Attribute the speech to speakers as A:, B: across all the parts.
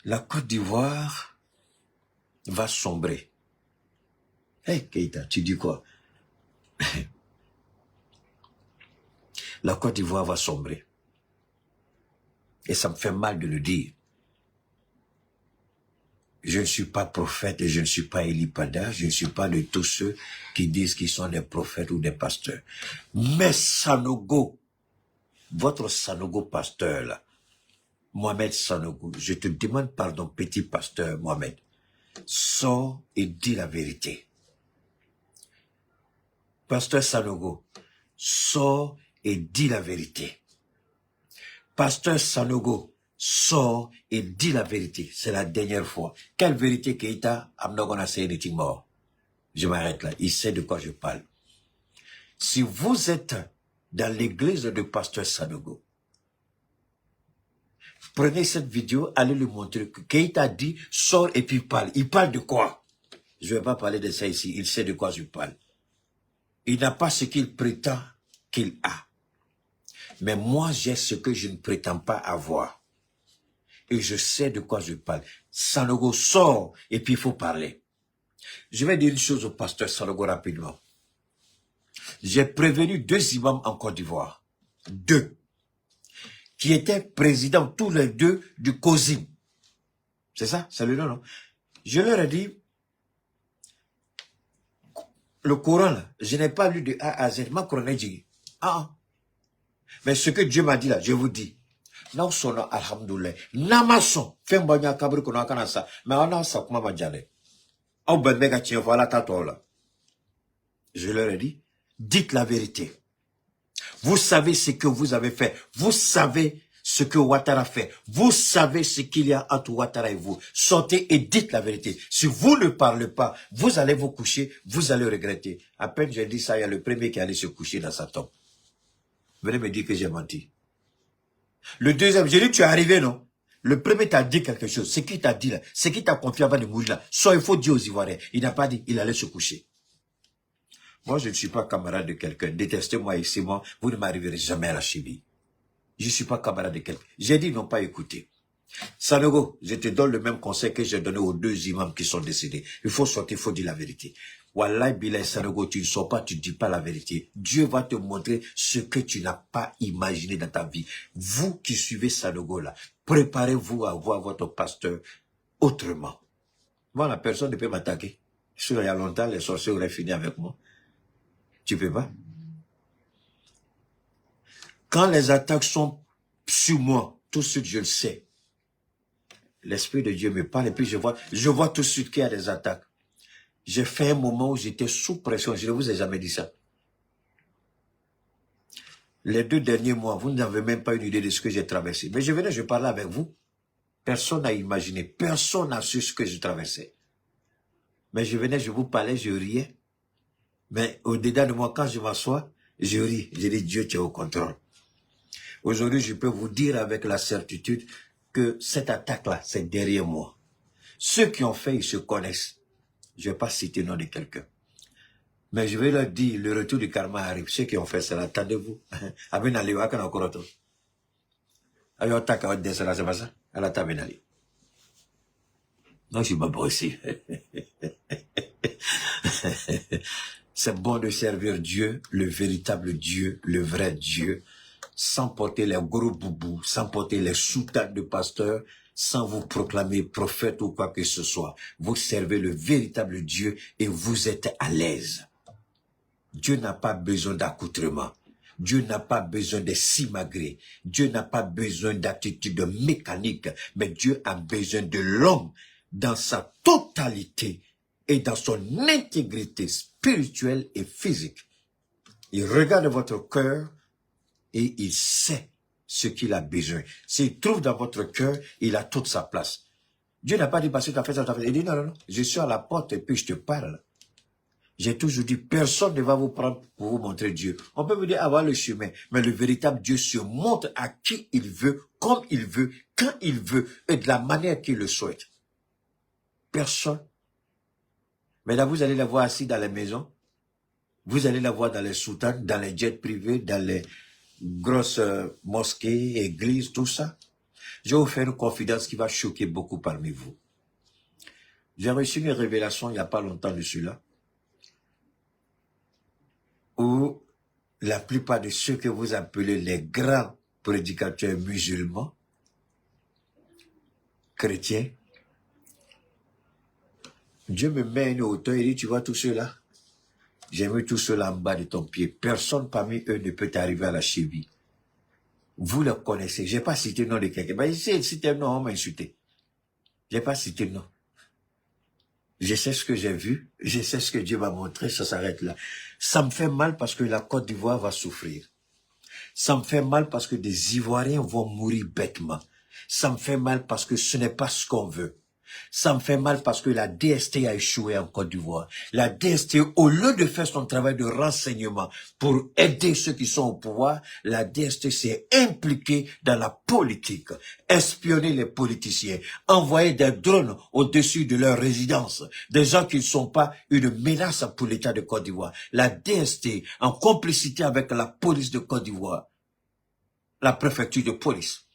A: La Côte d'Ivoire va sombrer. Hey Keïta, tu dis quoi? La Côte d'Ivoire va sombrer. Et ça me fait mal de le dire. Je ne suis pas prophète et je ne suis pas Eli Pada. Je ne suis pas de tous ceux qui disent qu'ils sont des prophètes ou des pasteurs. Mais Sanogo, votre Sanogo pasteur là, Mohamed Sanogo, je te demande pardon, petit pasteur Mohamed, sors et dis la vérité. Pasteur Sanogo, sors et dis la vérité. Pasteur Sanogo, sors et dis la vérité. C'est la dernière fois. Quelle vérité Keïta Amnogona Seyediti mort? Je m'arrête là. Il sait de quoi je parle. Si vous êtes dans l'église de Pasteur Sanogo, prenez cette vidéo, allez lui montrer que Keïta dit, sors et puis parle. Il parle de quoi? Je ne vais pas parler de ça ici. Il sait de quoi je parle. Il n'a pas ce qu'il prétend qu'il a. Mais moi, j'ai ce que je ne prétends pas avoir. Et je sais de quoi je parle. Sanogo sort et puis il faut parler. Je vais dire une chose au pasteur Sanogo rapidement. J'ai prévenu 2 imams en Côte d'Ivoire. 2. Qui étaient présidents tous les 2 du COSIM. C'est ça? C'est le nom, non? Je leur ai dit, le Coran, là, je n'ai pas lu de A à Z. Ma Coran dit, mais ce que Dieu m'a dit là, je vous dis. Non, sono, alhamdoulilah. Namason, fait mbanya kabri kono akana sa. Mais on a ça, comment va dire? Oh, ben, mega tien, voilà ta là. Je leur ai dit, dites la vérité. Vous savez ce que vous avez fait. Vous savez ce que Ouattara fait. Vous savez ce qu'il y a entre Ouattara et vous. Sortez et dites la vérité. Si vous ne parlez pas, vous allez vous coucher, vous allez regretter. À peine j'ai dit ça, il y a le premier qui allait se coucher dans sa tombe. Venez me dire que j'ai menti. Le deuxième, j'ai dit, tu es arrivé, non? Le premier t'a dit quelque chose. Ce qu'il t'a dit là, ce qu'il t'a confié avant de mourir là, soit il faut dire aux Ivoiriens. Il n'a pas dit, il allait se coucher. Moi, je ne suis pas camarade de quelqu'un. Détestez-moi ici, moi, vous ne m'arriverez jamais à la chimie. Je ne suis pas camarade de quelqu'un. J'ai dit, ils n'ont pas écouté. Sanogo, je te donne le même conseil que j'ai donné aux 2 imams qui sont décédés. Il faut sortir, il faut dire la vérité. Wallahi bilay Sanogo, tu ne sors pas, tu ne dis pas la vérité. Dieu va te montrer ce que tu n'as pas imaginé dans ta vie. Vous qui suivez Sanogo là, préparez-vous à voir votre pasteur autrement. Moi, la personne ne peut m'attaquer. Il y a longtemps, les sorciers auraient fini avec moi. Tu peux pas. Quand les attaques sont sur moi, tout de suite je le sais. L'Esprit de Dieu me parle et puis je vois tout de suite qu'il y a des attaques. J'ai fait un moment où j'étais sous pression. Je ne vous ai jamais dit ça. Les 2 derniers mois, vous n'avez même pas une idée de ce que j'ai traversé. Mais je parlais avec vous. Personne n'a imaginé. Personne n'a su ce que je traversais. Mais je vous parlais, je riais. Mais au-dedans de moi, quand je m'assois, je ris. Je dis, Dieu, tu es au contrôle. Aujourd'hui, je peux vous dire avec la certitude que cette attaque-là, c'est derrière moi. Ceux qui ont fait, ils se connaissent. Je ne vais pas citer le nom de quelqu'un. Mais je vais leur dire, le retour du karma arrive. Ceux qui ont fait cela, attendez-vous. Non, je suis pas aussi. C'est bon de servir Dieu, le véritable Dieu, le vrai Dieu, sans porter les gros boubous, sans porter les soutanes de pasteurs, sans vous proclamer prophète ou quoi que ce soit. Vous servez le véritable Dieu et vous êtes à l'aise. Dieu n'a pas besoin d'accoutrement. Dieu n'a pas besoin de simagrées. Dieu n'a pas besoin d'attitude mécanique. Mais Dieu a besoin de l'homme dans sa totalité et dans son intégrité spirituelle et physique. Il regarde votre cœur et il sait ce qu'il a besoin. S'il trouve dans votre cœur, il a toute sa place. Dieu n'a pas dit parce que tu as fait ça, tu as fait ça. Il dit non, non, non, je suis à la porte et puis je te parle. J'ai toujours dit, personne ne va vous prendre pour vous montrer Dieu. On peut vous dire avoir le chemin, mais le véritable Dieu se montre à qui il veut, comme il veut, quand il veut, et de la manière qu'il le souhaite. Personne. Mais là, vous allez la voir assis dans les maisons. Vous allez la voir dans les soutanes, dans les jets privés, dans les grosses mosquées, églises, tout ça. Je vais vous faire une confidence qui va choquer beaucoup parmi vous. J'ai reçu une révélation il n'y a pas longtemps de cela, où la plupart de ceux que vous appelez les grands prédicateurs musulmans, chrétiens, Dieu me met une hauteur et dit, tu vois tout cela? J'ai mis tout cela en bas de ton pied. Personne parmi eux ne peut arriver à la cheville. Vous le connaissez. Je n'ai pas cité le nom de quelqu'un. Ben, si cité un nom, on m'a insulté. Je n'ai pas cité le nom. Je sais ce que j'ai vu. Je sais ce que Dieu m'a montré. Ça s'arrête là. Ça me fait mal parce que la Côte d'Ivoire va souffrir. Ça me fait mal parce que des Ivoiriens vont mourir bêtement. Ça me fait mal parce que ce n'est pas ce qu'on veut. Ça me fait mal parce que la DST a échoué en Côte d'Ivoire. La DST, au lieu de faire son travail de renseignement pour aider ceux qui sont au pouvoir, la DST s'est impliquée dans la politique, espionner les politiciens, envoyer des drones au-dessus de leur résidence, des gens qui ne sont pas une menace pour l'État de Côte d'Ivoire. La DST, en complicité avec la police de Côte d'Ivoire, la préfecture de police,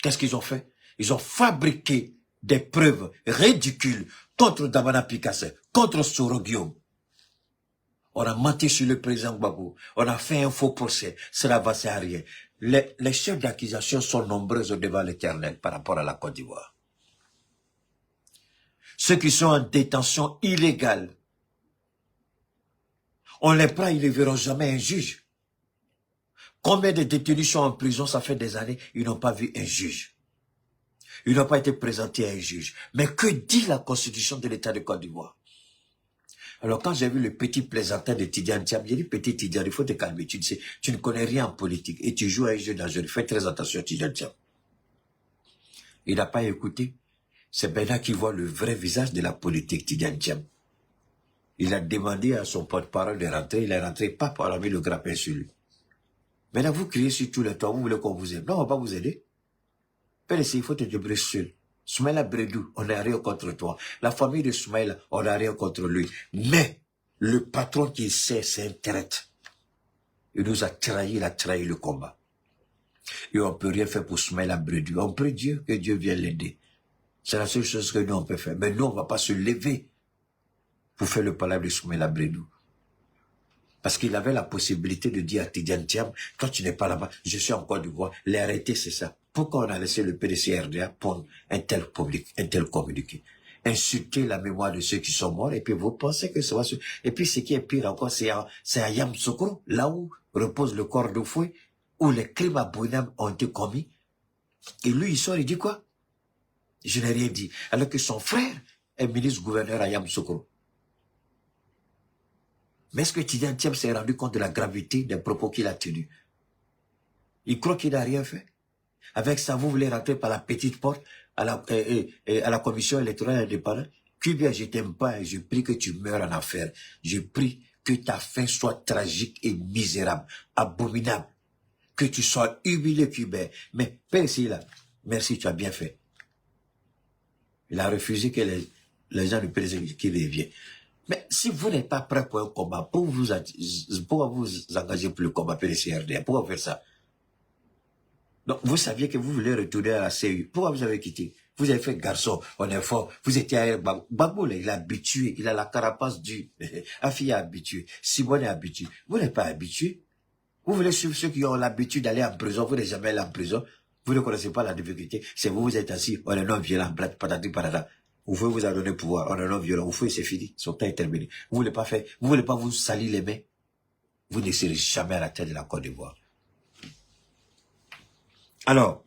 A: qu'est-ce qu'ils ont fait? Ils ont fabriqué des preuves ridicules contre Damana Picasso, contre Soro Guillaume. On a menti sur le président Gbagbo. On a fait un faux procès. Cela va servir à rien. Les chefs d'accusation sont nombreux devant l'Éternel par rapport à la Côte d'Ivoire. Ceux qui sont en détention illégale, on les prend, ils ne verront jamais un juge. Combien de détenus sont en prison, ça fait des années, ils n'ont pas vu un juge. Ils n'ont pas été présentés à un juge. Mais que dit la constitution de l'État de Côte d'Ivoire? Alors quand j'ai vu le petit plaisantin de Tidiane Thiam, j'ai dit, petit Tidiane, il faut te calmer, tu ne connais rien en politique et tu joues à un jeu dangereux. Fais très attention à Tidiane Thiam. Il n'a pas écouté. C'est maintenant qu'il voit le vrai visage de la politique, Tidiane Thiam. Il a demandé à son porte-parole de rentrer, il est rentré, pas pour avoir mis le grappin sur lui. Maintenant, vous criez sur tout le temps, vous voulez qu'on vous aide. Non, on ne va pas vous aider. Il faut te débrouiller seul. Soumaïla Bredou, on n'a rien contre toi. La famille de Soumaïla, on n'a rien contre lui. Mais, le patron qui sait, c'est un traître. Il nous a trahi, il a trahi le combat. Et on ne peut rien faire pour Soumaïla Bredou. On prie Dieu, que Dieu vienne l'aider. C'est la seule chose que nous, on peut faire. Mais nous, on ne va pas se lever pour faire le palabre de Soumaïla Bredou. Parce qu'il avait la possibilité de dire à Tidiane Thiam, quand tu n'es pas là-bas, je suis en Côte d'Ivoire, l'arrêter, c'est ça. Pourquoi on a laissé le PDC-RDA pour un tel communiqué? Insulter la mémoire de ceux qui sont morts, et puis vous pensez que ça va se... Et puis ce qui est pire encore, c'est à Yamoussoukro, là où repose le corps de fouet, où les crimes abominables ont été commis. Et lui, il sort, il dit quoi? Je n'ai rien dit. Alors que son frère est ministre-gouverneur à Yamoussoukro. Mais est-ce que Tidiane Thiam s'est rendu compte de la gravité des propos qu'il a tenus? Il croit qu'il n'a rien fait. Avec ça, vous voulez rentrer par la petite porte à la commission électorale indépendante? Que bien, je t'aime pas et je prie que tu meurs en affaires. Je prie que ta fin soit tragique et misérable, abominable. Que tu sois humilié, Cubain. Mais, Père là, merci, tu as bien fait. Il a refusé que les gens ne puissent qu'il revienne. Mais si vous n'êtes pas prêt pour un combat, pourquoi vous engagez pour le combat PDCRD? Pourquoi faire ça? Donc, vous saviez que vous voulez retourner à la CU. Pourquoi vous avez quitté? Vous avez fait garçon, on est fort. Vous étiez à Gbagbo, il est habitué, il a la carapace du... Afi est habitué, Simone est habitué. Vous n'êtes pas habitué. Vous voulez suivre ceux qui ont l'habitude d'aller en prison, vous n'êtes jamais allé en prison. Vous ne connaissez pas la difficulté. C'est vous, vous êtes assis, on est non-violent, patati patata. Vous pouvez vous a donné pouvoir, on est non-violent, vous pouvez, c'est fini, son temps est terminé. Vous voulez pas faire, vous voulez pas vous salir les mains. Vous ne serez jamais à la tête de la Côte d'Ivoire. Alors,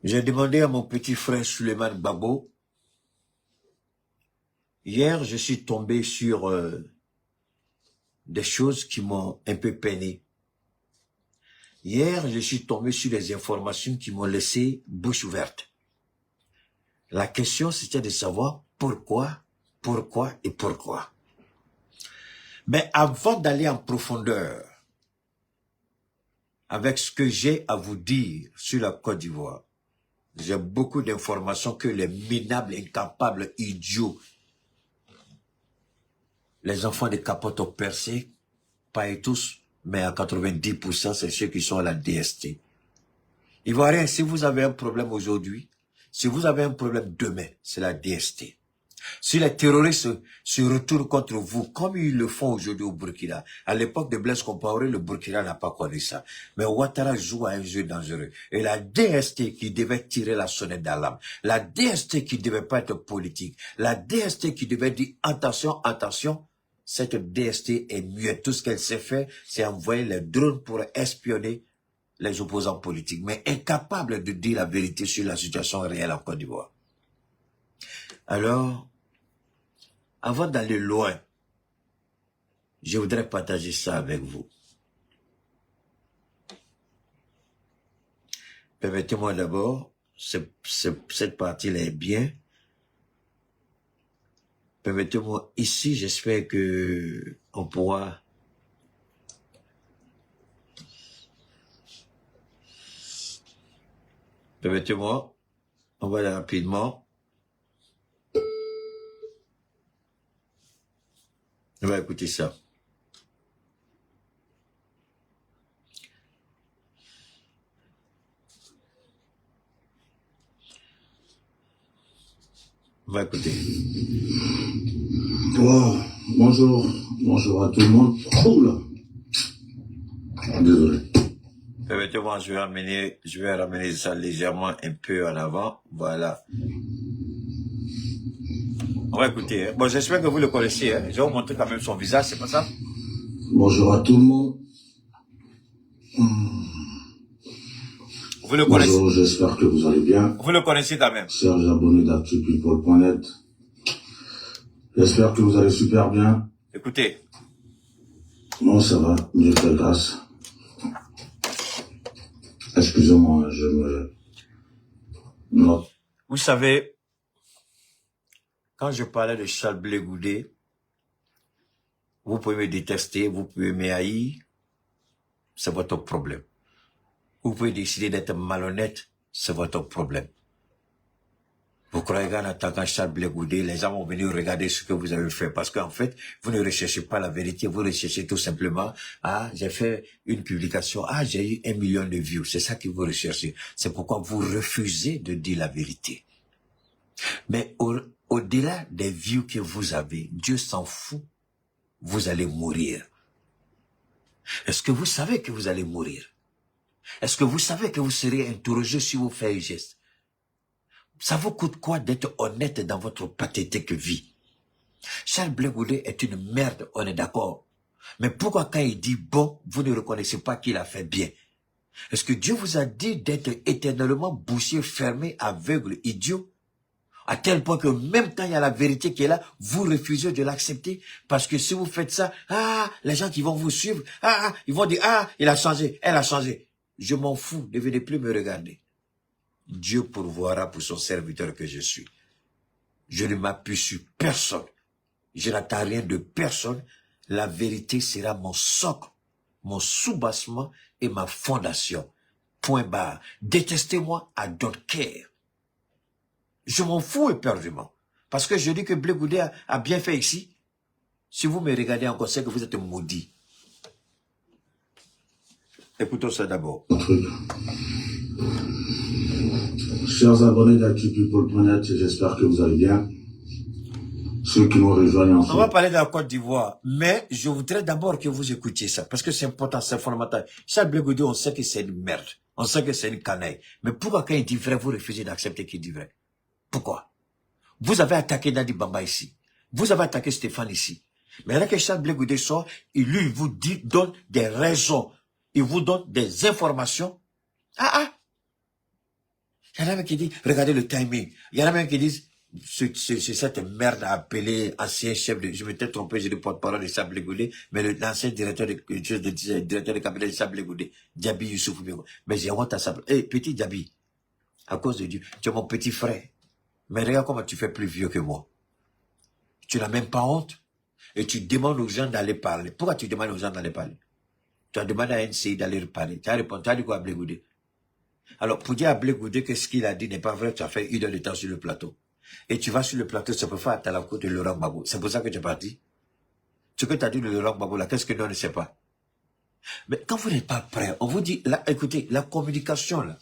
A: j'ai demandé à mon petit frère Suleiman Gbagbo. Hier, je suis tombé sur des choses qui m'ont un peu peiné. Hier, je suis tombé sur des informations qui m'ont laissé bouche ouverte. La question, c'était de savoir pourquoi. Mais avant d'aller en profondeur avec ce que j'ai à vous dire sur la Côte d'Ivoire, j'ai beaucoup d'informations que les minables, incapables, idiots, les enfants de capote ont percé, pas et tous, mais à 90%, c'est ceux qui sont à la DST. Ivoiriens, si vous avez un problème aujourd'hui, si vous avez un problème demain, c'est la DST. Si les terroristes se retournent contre vous, comme ils le font aujourd'hui au Burkina, à l'époque de Blaise Compaoré, le Burkina n'a pas connu ça. Mais Ouattara joue à un jeu dangereux. Et la DST qui devait tirer la sonnette d'alarme, la DST qui devait pas être politique, la DST qui devait dire attention, attention, cette DST est muette. Tout ce qu'elle sait faire, c'est envoyer les drones pour espionner les opposants politiques, mais incapable de dire la vérité sur la situation réelle en Côte d'Ivoire. Alors, avant d'aller loin, je voudrais partager ça avec vous. Permettez-moi d'abord, cette partie-là est bien. Permettez-moi ici, j'espère que on pourra... Permettez-moi, on va aller rapidement. On va écouter ça. On va écouter.
B: Oh, bonjour à tout le monde. Oh là. Désolé.
A: Permettez-moi, je vais ramener ça légèrement un peu en avant. Voilà. On va écouter. Hein. Bon, j'espère que vous le connaissez. Hein. Je vais vous montrer quand même son visage, c'est pas ça?
B: Bonjour à tout le monde.
A: Vous le connaissez?
B: Bonjour, j'espère que vous allez bien.
A: Vous le connaissez quand même.
B: Serge abonné d'ActuPeople.net. J'espère que vous allez super bien.
A: Écoutez.
B: Moi, ça va. Dieu fait grâce. Excusez-moi, je me... Non.
A: Vous savez, quand je parlais de Charles Blé Goudé, vous pouvez me détester, vous pouvez me haïr, c'est votre problème. Vous pouvez décider d'être malhonnête, c'est votre problème. Vous croyez qu'en attaquant Charles Blé Goudé, les gens vont venir regarder ce que vous avez fait, parce qu'en fait, vous ne recherchez pas la vérité, vous recherchez tout simplement, ah, j'ai fait une publication, ah, j'ai eu 1 million de views, c'est ça que vous recherchez. C'est pourquoi vous refusez de dire la vérité. Mais au-delà des views que vous avez, Dieu s'en fout, vous allez mourir. Est-ce que vous savez que vous allez mourir? Est-ce que vous savez que vous serez interrogé si vous faites un geste? Ça vous coûte quoi d'être honnête dans votre pathétique vie? Charles Blé Goudé est une merde, on est d'accord. Mais pourquoi quand il dit bon, vous ne reconnaissez pas qu'il a fait bien? Est-ce que Dieu vous a dit d'être éternellement bouché, fermé, aveugle, idiot? À tel point que même quand il y a la vérité qui est là, vous refusez de l'accepter. Parce que si vous faites ça, ah, les gens qui vont vous suivre, ah, ils vont dire, ah, il a changé, elle a changé. Je m'en fous, ne venez plus me regarder. Dieu pourvoira pour son serviteur que je suis. Je ne m'appuie sur personne. Je n'attends rien de personne. La vérité sera mon socle, mon soubassement et ma fondation. Point barre. Détestez-moi, I don't care. Je m'en fous éperdument. Parce que je dis que Blé Goudé a bien fait ici. Si vous me regardez encore, c'est que vous êtes maudit. Écoutons ça d'abord.
B: Chers abonnés d'ActuPeople.net, j'espère que vous allez bien. Ceux qui nous rejoignent
A: On va parler de la Côte d'Ivoire, mais je voudrais d'abord que vous écoutiez ça, parce que c'est important, c'est fondamental. Charles Blé Goudé, on sait que c'est une merde. On sait que c'est une canaille. Mais pourquoi quand il dit vrai, vous refusez d'accepter qu'il dit vrai? Pourquoi? Vous avez attaqué Nadi Bamba ici. Vous avez attaqué Stéphane ici. Mais là que Charles Blé Goudé sort, il vous dit, donne des raisons. Il vous donne des informations. Ah. Il y en a même qui disent, regardez le timing. Il y en a même qui disent, c'est cette merde à appeler ancien chef de, je m'étais trompé, j'ai dit porte-parole de Charles Blé Goudé, mais l'ancien directeur de cabinet de Charles Blé Goudé, Diaby Youssouf. Mais j'ai honte à ça. Petit Diaby, à cause de Dieu, tu es mon petit frère. Mais regarde comment tu fais plus vieux que moi. Tu n'as même pas honte. Et tu demandes aux gens d'aller parler. Pourquoi tu demandes aux gens d'aller parler? Tu as demandé à NCI d'aller parler. Tu as répondu, tu as dit quoi à Blé Goudé? Alors, pour dire à Blé Goudé que ce qu'il a dit n'est pas vrai, tu as fait 1 heure de temps sur le plateau. Et tu vas sur le plateau, c'est pour faire à la côte de Laurent Gbagbo. C'est pour ça que tu es parti. Ce que tu as dit de Laurent Gbagbo là, qu'est-ce que nous on ne sait pas? Mais quand vous n'êtes pas prêt, on vous dit, là, écoutez, la communication, là,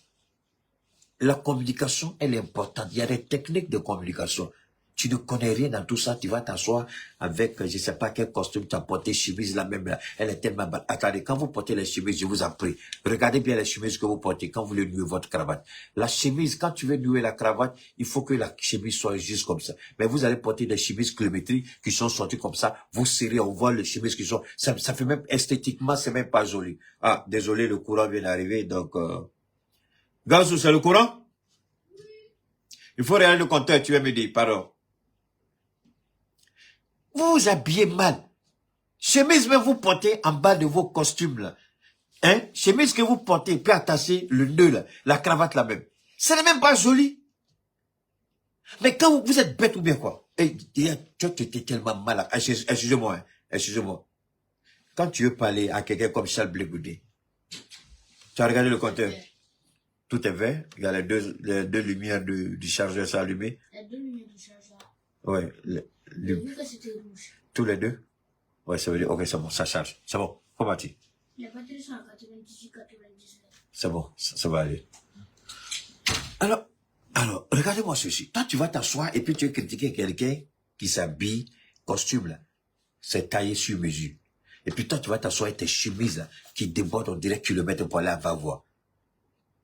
A: la communication, elle est importante. Il y a des techniques de communication. Tu ne connais rien dans tout ça, tu vas t'asseoir avec, je ne sais pas quel costume tu as porté, chemise là même, là, elle est tellement belle. Attendez, quand vous portez les chemises, je vous en prie, regardez bien les chemises que vous portez quand vous voulez nouer votre cravate. La chemise, quand tu veux nouer la cravate, il faut que la chemise soit juste comme ça. Mais vous allez porter des chemises kilométriques qui sont sorties comme ça, vous serrez, on voit les chemises qui sont, ça fait même esthétiquement, c'est même pas joli. Ah, désolé, le courant vient d'arriver, donc, Gazou, c'est le courant? Il faut regarder le compteur, tu vas me dire, pardon. Vous vous habillez mal. Chemise même vous portez en bas de vos costumes là. Hein? Chemise que vous portez, puis attacher le nœud là, la cravate là même. Ce n'est même pas joli. Mais quand vous êtes bête ou bien quoi? Et tu étais tellement mal. Excusez-moi, hein, excusez-moi. Quand tu veux parler à quelqu'un comme Charles Blé Goudé, tu as regardé le compteur? Tout est vert. Il y a les deux lumières du chargeur sont allumées.
C: Les deux lumières du chargeur.
A: Ouais.
C: J'ai vu que c'était rouge.
A: Tous les deux? Ouais, ça veut dire, ok, c'est bon, ça charge. C'est bon. Comment tu?
C: Les batteries sont à 98, 99.
A: C'est bon, ça va aller. Alors, regardez-moi ceci. Toi, tu vas t'asseoir et puis tu veux critiquer quelqu'un qui s'habille, costume là. C'est taillé sur mesure. Et puis toi, tu vas t'asseoir avec tes chemises là, qui débordent, on dirait kilomètres pour aller à va-voir.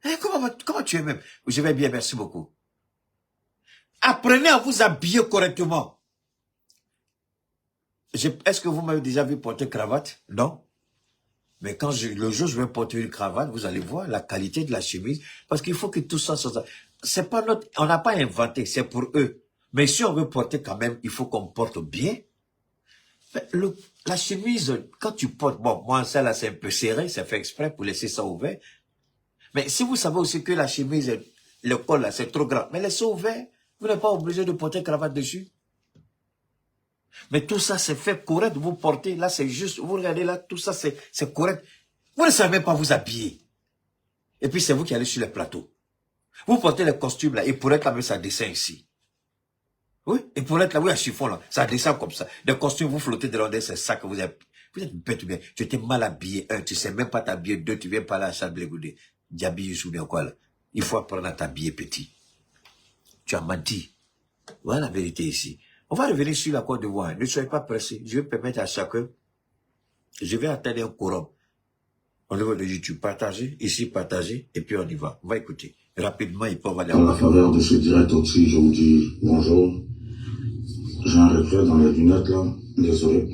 A: Eh, comment tu es même? Je vais bien, merci beaucoup. Apprenez à vous habiller correctement. Est-ce que vous m'avez déjà vu porter cravate? Non. Mais quand le jour où je vais porter une cravate, vous allez voir la qualité de la chemise. Parce qu'il faut que tout ça soit... C'est pas on n'a pas inventé, c'est pour eux. Mais si on veut porter quand même, il faut qu'on porte bien. Mais la chemise, quand tu portes... Bon, moi, celle-là, c'est un peu serré, c'est fait exprès pour laisser ça ouvert. Mais si vous savez aussi que la chemise, le col, là, c'est trop grand, mais laissez ouvert. Vous n'êtes pas obligé de porter cravate dessus. Mais tout ça, c'est fait correct. Vous portez, là, c'est juste, vous regardez là, tout ça, c'est correct. Vous ne savez même pas vous habiller. Et puis, c'est vous qui allez sur les plateaux. Vous portez les costumes là, et pour être là, mais ça descend ici. Oui, et pour être là, oui, à chiffon là, ça descend comme ça. Les costumes, vous flottez de l'ordre, c'est ça que vous êtes bête ou bien. Tu étais mal habillé, un, tu sais même pas t'habiller, deux, tu viens pas là à Charles Blé Goudé. Diaby, ou bien quoi là. Il faut apprendre à t'habiller petit. Tu as menti. Voilà la vérité ici. On va revenir sur la Côte d'Ivoire. Ne soyez pas pressés. Je vais permettre à chacun. Je vais atteindre un quorum. On le voit de YouTube. Partagez, ici, partagez, et puis on y va. On va écouter. Rapidement, il peut aller.
B: À la faveur de ce direct aussi, je vous dis bonjour. J'ai un reflet dans les lunettes là. Désolé.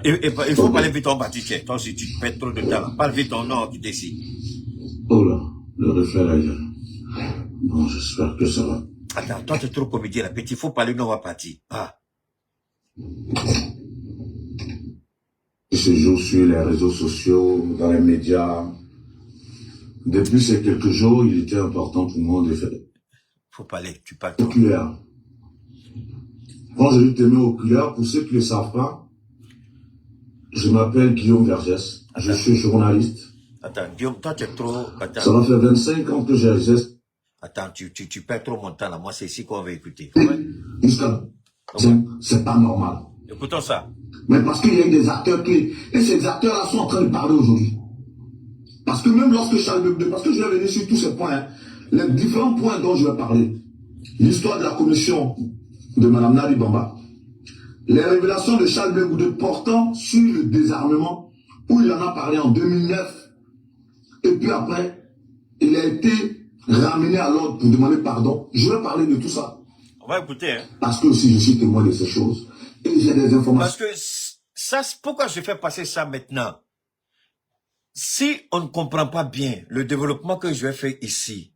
A: Il faut parler vite en bâtiment. Toi aussi, tu perds trop de temps. Parle vite en nom, tu décides.
B: Oh là, le reflet là, il est... Bon, j'espère que ça va.
A: Attends, toi, tu es trop comédien là. Petit, il faut parler, non, on va partir. Ah.
B: Ce jour sur les réseaux sociaux, dans les médias, depuis ces quelques jours, il était important pour moi de faire...
A: Faut parler, tu parles trop.
B: Oculaire. Quand je dis témoin oculaire, pour ceux qui ne le savent pas, je m'appelle Guillaume Vergès. Je suis journaliste.
A: Attends, Guillaume, toi, tu es trop... Attends.
B: Ça va faire 25 ans que j'exerce.
A: Attends, tu perds trop mon temps là. Moi, c'est ici qu'on va écouter.
B: Jusqu'à... C'est pas normal.
A: Écoutons ça.
B: Mais parce qu'il y a des acteurs qui... Et ces acteurs-là sont en train de parler aujourd'hui. Parce que même lorsque parce que je vais venir sur tous ces points, hein, les différents points dont je vais parler. L'histoire de la commission de Mme Nali Bamba. Les révélations de Charles Blé Goudé portant sur le désarmement, où il en a parlé en 2009. Et puis après, il a été ramené à l'ordre pour demander pardon. Je vais parler de tout ça.
A: On va écouter, hein.
B: Parce que aussi je suis témoin de ces choses. Et j'ai des informations.
A: Parce que ça, pourquoi je fais passer ça maintenant? Si on ne comprend pas bien le développement que je vais faire ici,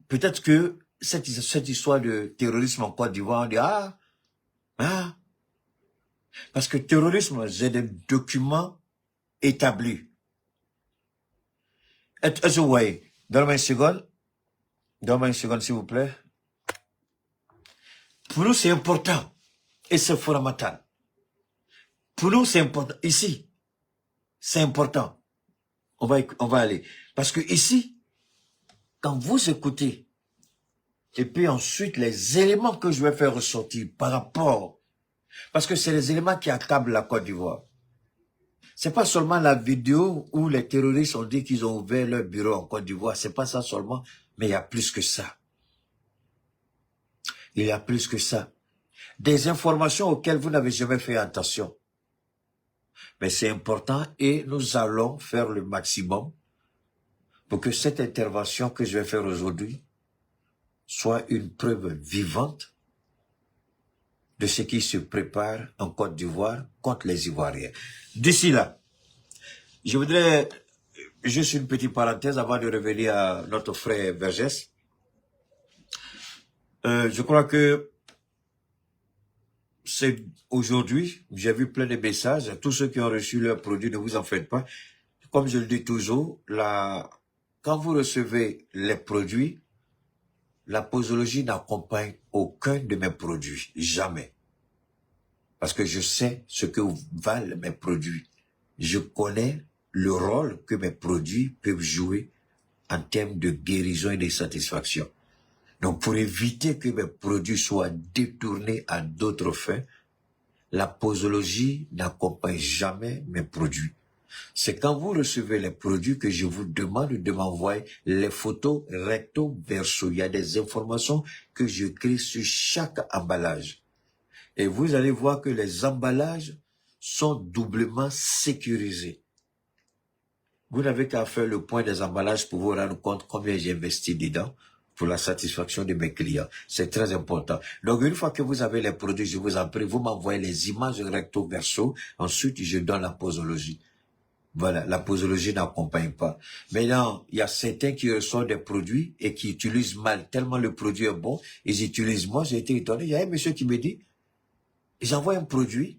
A: peut-être que cette histoire de terrorisme en Côte d'Ivoire, on dit, parce que terrorisme, j'ai des documents établis. Est-ce que vous voyez? Donne-moi une seconde, s'il vous plaît. Pour nous, c'est important. Et c'est fondamental. Pour nous, c'est important. Ici, c'est important. On va aller. Parce que ici, quand vous écoutez Et puis ensuite, les éléments que je vais faire ressortir par rapport, parce que c'est les éléments qui accablent la Côte d'Ivoire. C'est pas seulement la vidéo où les terroristes ont dit qu'ils ont ouvert leur bureau en Côte d'Ivoire. C'est pas ça seulement, mais il y a plus que ça. Il y a plus que ça. Des informations auxquelles vous n'avez jamais fait attention. Mais c'est important et nous allons faire le maximum pour que cette intervention que je vais faire aujourd'hui soit une preuve vivante de ce qui se prépare en Côte d'Ivoire contre les Ivoiriens. D'ici là, je voudrais juste une petite parenthèse avant de revenir à notre frère Vergès. Je crois que c'est aujourd'hui, j'ai vu plein de messages, tous ceux qui ont reçu leurs produits, ne vous en faites pas. Comme je le dis toujours, quand vous recevez les produits, la posologie n'accompagne aucun de mes produits, jamais. Parce que je sais ce que valent mes produits. Je connais le rôle que mes produits peuvent jouer en termes de guérison et de satisfaction. Donc, pour éviter que mes produits soient détournés à d'autres fins, la posologie n'accompagne jamais mes produits. C'est quand vous recevez les produits que je vous demande de m'envoyer les photos recto verso. Il y a des informations que je crée sur chaque emballage. Et vous allez voir que les emballages sont doublement sécurisés. Vous n'avez qu'à faire le point des emballages pour vous rendre compte combien j'ai investi dedans pour la satisfaction de mes clients. C'est très important. Donc, une fois que vous avez les produits, je vous en prie, vous m'envoyez les images recto verso. Ensuite, je donne la posologie. Voilà, la posologie n'accompagne pas. Maintenant, il y a certains qui reçoivent des produits et qui utilisent mal, tellement le produit est bon, ils utilisent. Moi, j'ai été étonné. Il y a un monsieur qui me dit, ils envoient un produit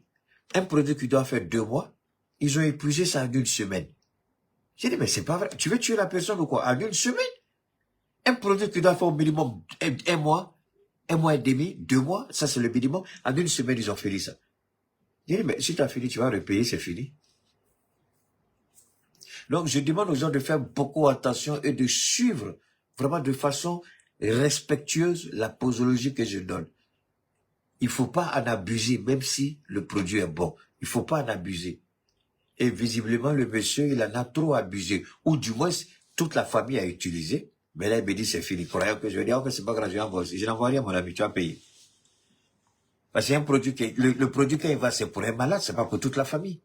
A: qui doit faire 2 mois, ils ont épuisé ça en 1 semaine. J'ai dit, mais c'est pas vrai. Tu veux tuer la personne ou quoi? En 1 semaine? Un produit qui doit faire au minimum 1 mois, 1 mois et demi, 2 mois, ça c'est le minimum. En 1 semaine, ils ont fini ça. J'ai dit, mais si tu as fini, tu vas repayer, c'est fini. Donc, je demande aux gens de faire beaucoup attention et de suivre vraiment de façon respectueuse la posologie que je donne. Il ne faut pas en abuser, même si le produit est bon. Il ne faut pas en abuser. Et visiblement, le monsieur, il en a trop abusé. Ou du moins, toute la famille a utilisé. Mais là, il me dit, c'est fini. Croyant que je vais dire, ok, c'est pas grave, je n'envoie rien, mon ami, tu vas payer. Parce que c'est un produit le produit, quand il va, c'est pour un malade, c'est pas pour toute la famille.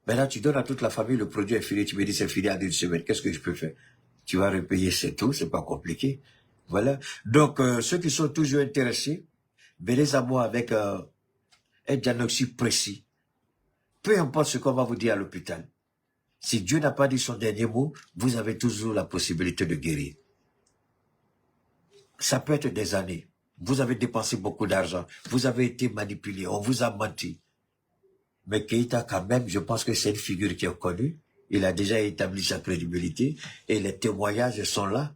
A: Maintenant, tu donnes à toute la famille, le produit est fini, tu me dis c'est fini en 1 semaine. Qu'est-ce que je peux faire? Tu vas repayer, c'est tout, c'est pas compliqué. Voilà. Donc, ceux qui sont toujours intéressés, venez à moi avec un diagnostic précis. Peu importe ce qu'on va vous dire à l'hôpital. Si Dieu n'a pas dit son dernier mot, vous avez toujours la possibilité de guérir. Ça peut être des années. Vous avez dépensé beaucoup d'argent. Vous avez été manipulé. On vous a menti. Mais Keïta, quand même, je pense que c'est une figure qui est connue. Il a déjà établi sa crédibilité et les témoignages sont là.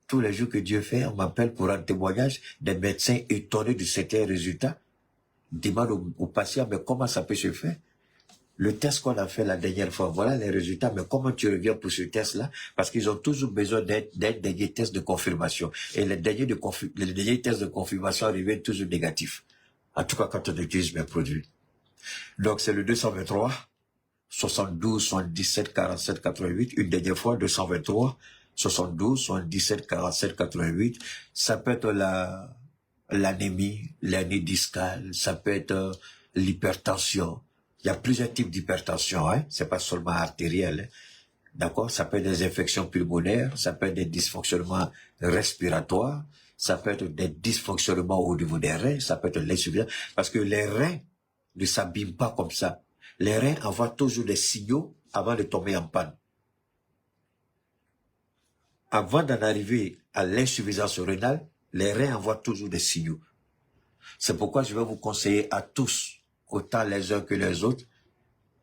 A: Tous les jours que Dieu fait, on m'appelle pour un témoignage des médecins étonnés de certains résultats. Demande aux patients, mais comment ça peut se faire? Le test qu'on a fait la dernière fois, voilà les résultats, mais comment tu reviens pour ce test-là? Parce qu'ils ont toujours besoin d'un dernier test de confirmation. Et les derniers tests de confirmation reviennent toujours négatifs. En tout cas, quand on utilise mes produits. Donc, c'est le 223, 72, 77, 47, 88. Une dernière fois, 223, 72, 77, 47, 88. Ça peut être l'anémie, l'hernie discale, ça peut être l'hypertension. Il y a plusieurs types d'hypertension, hein. C'est pas seulement artériel, hein. D'accord? Ça peut être des infections pulmonaires, ça peut être des dysfonctionnements respiratoires, ça peut être des dysfonctionnements au niveau des reins, ça peut être l'insuffisance. Parce que les reins ne s'abîment pas comme ça. Les reins envoient toujours des signaux avant de tomber en panne. Avant d'en arriver à l'insuffisance rénale, les reins envoient toujours des signaux. C'est pourquoi je vais vous conseiller à tous, autant les uns que les autres,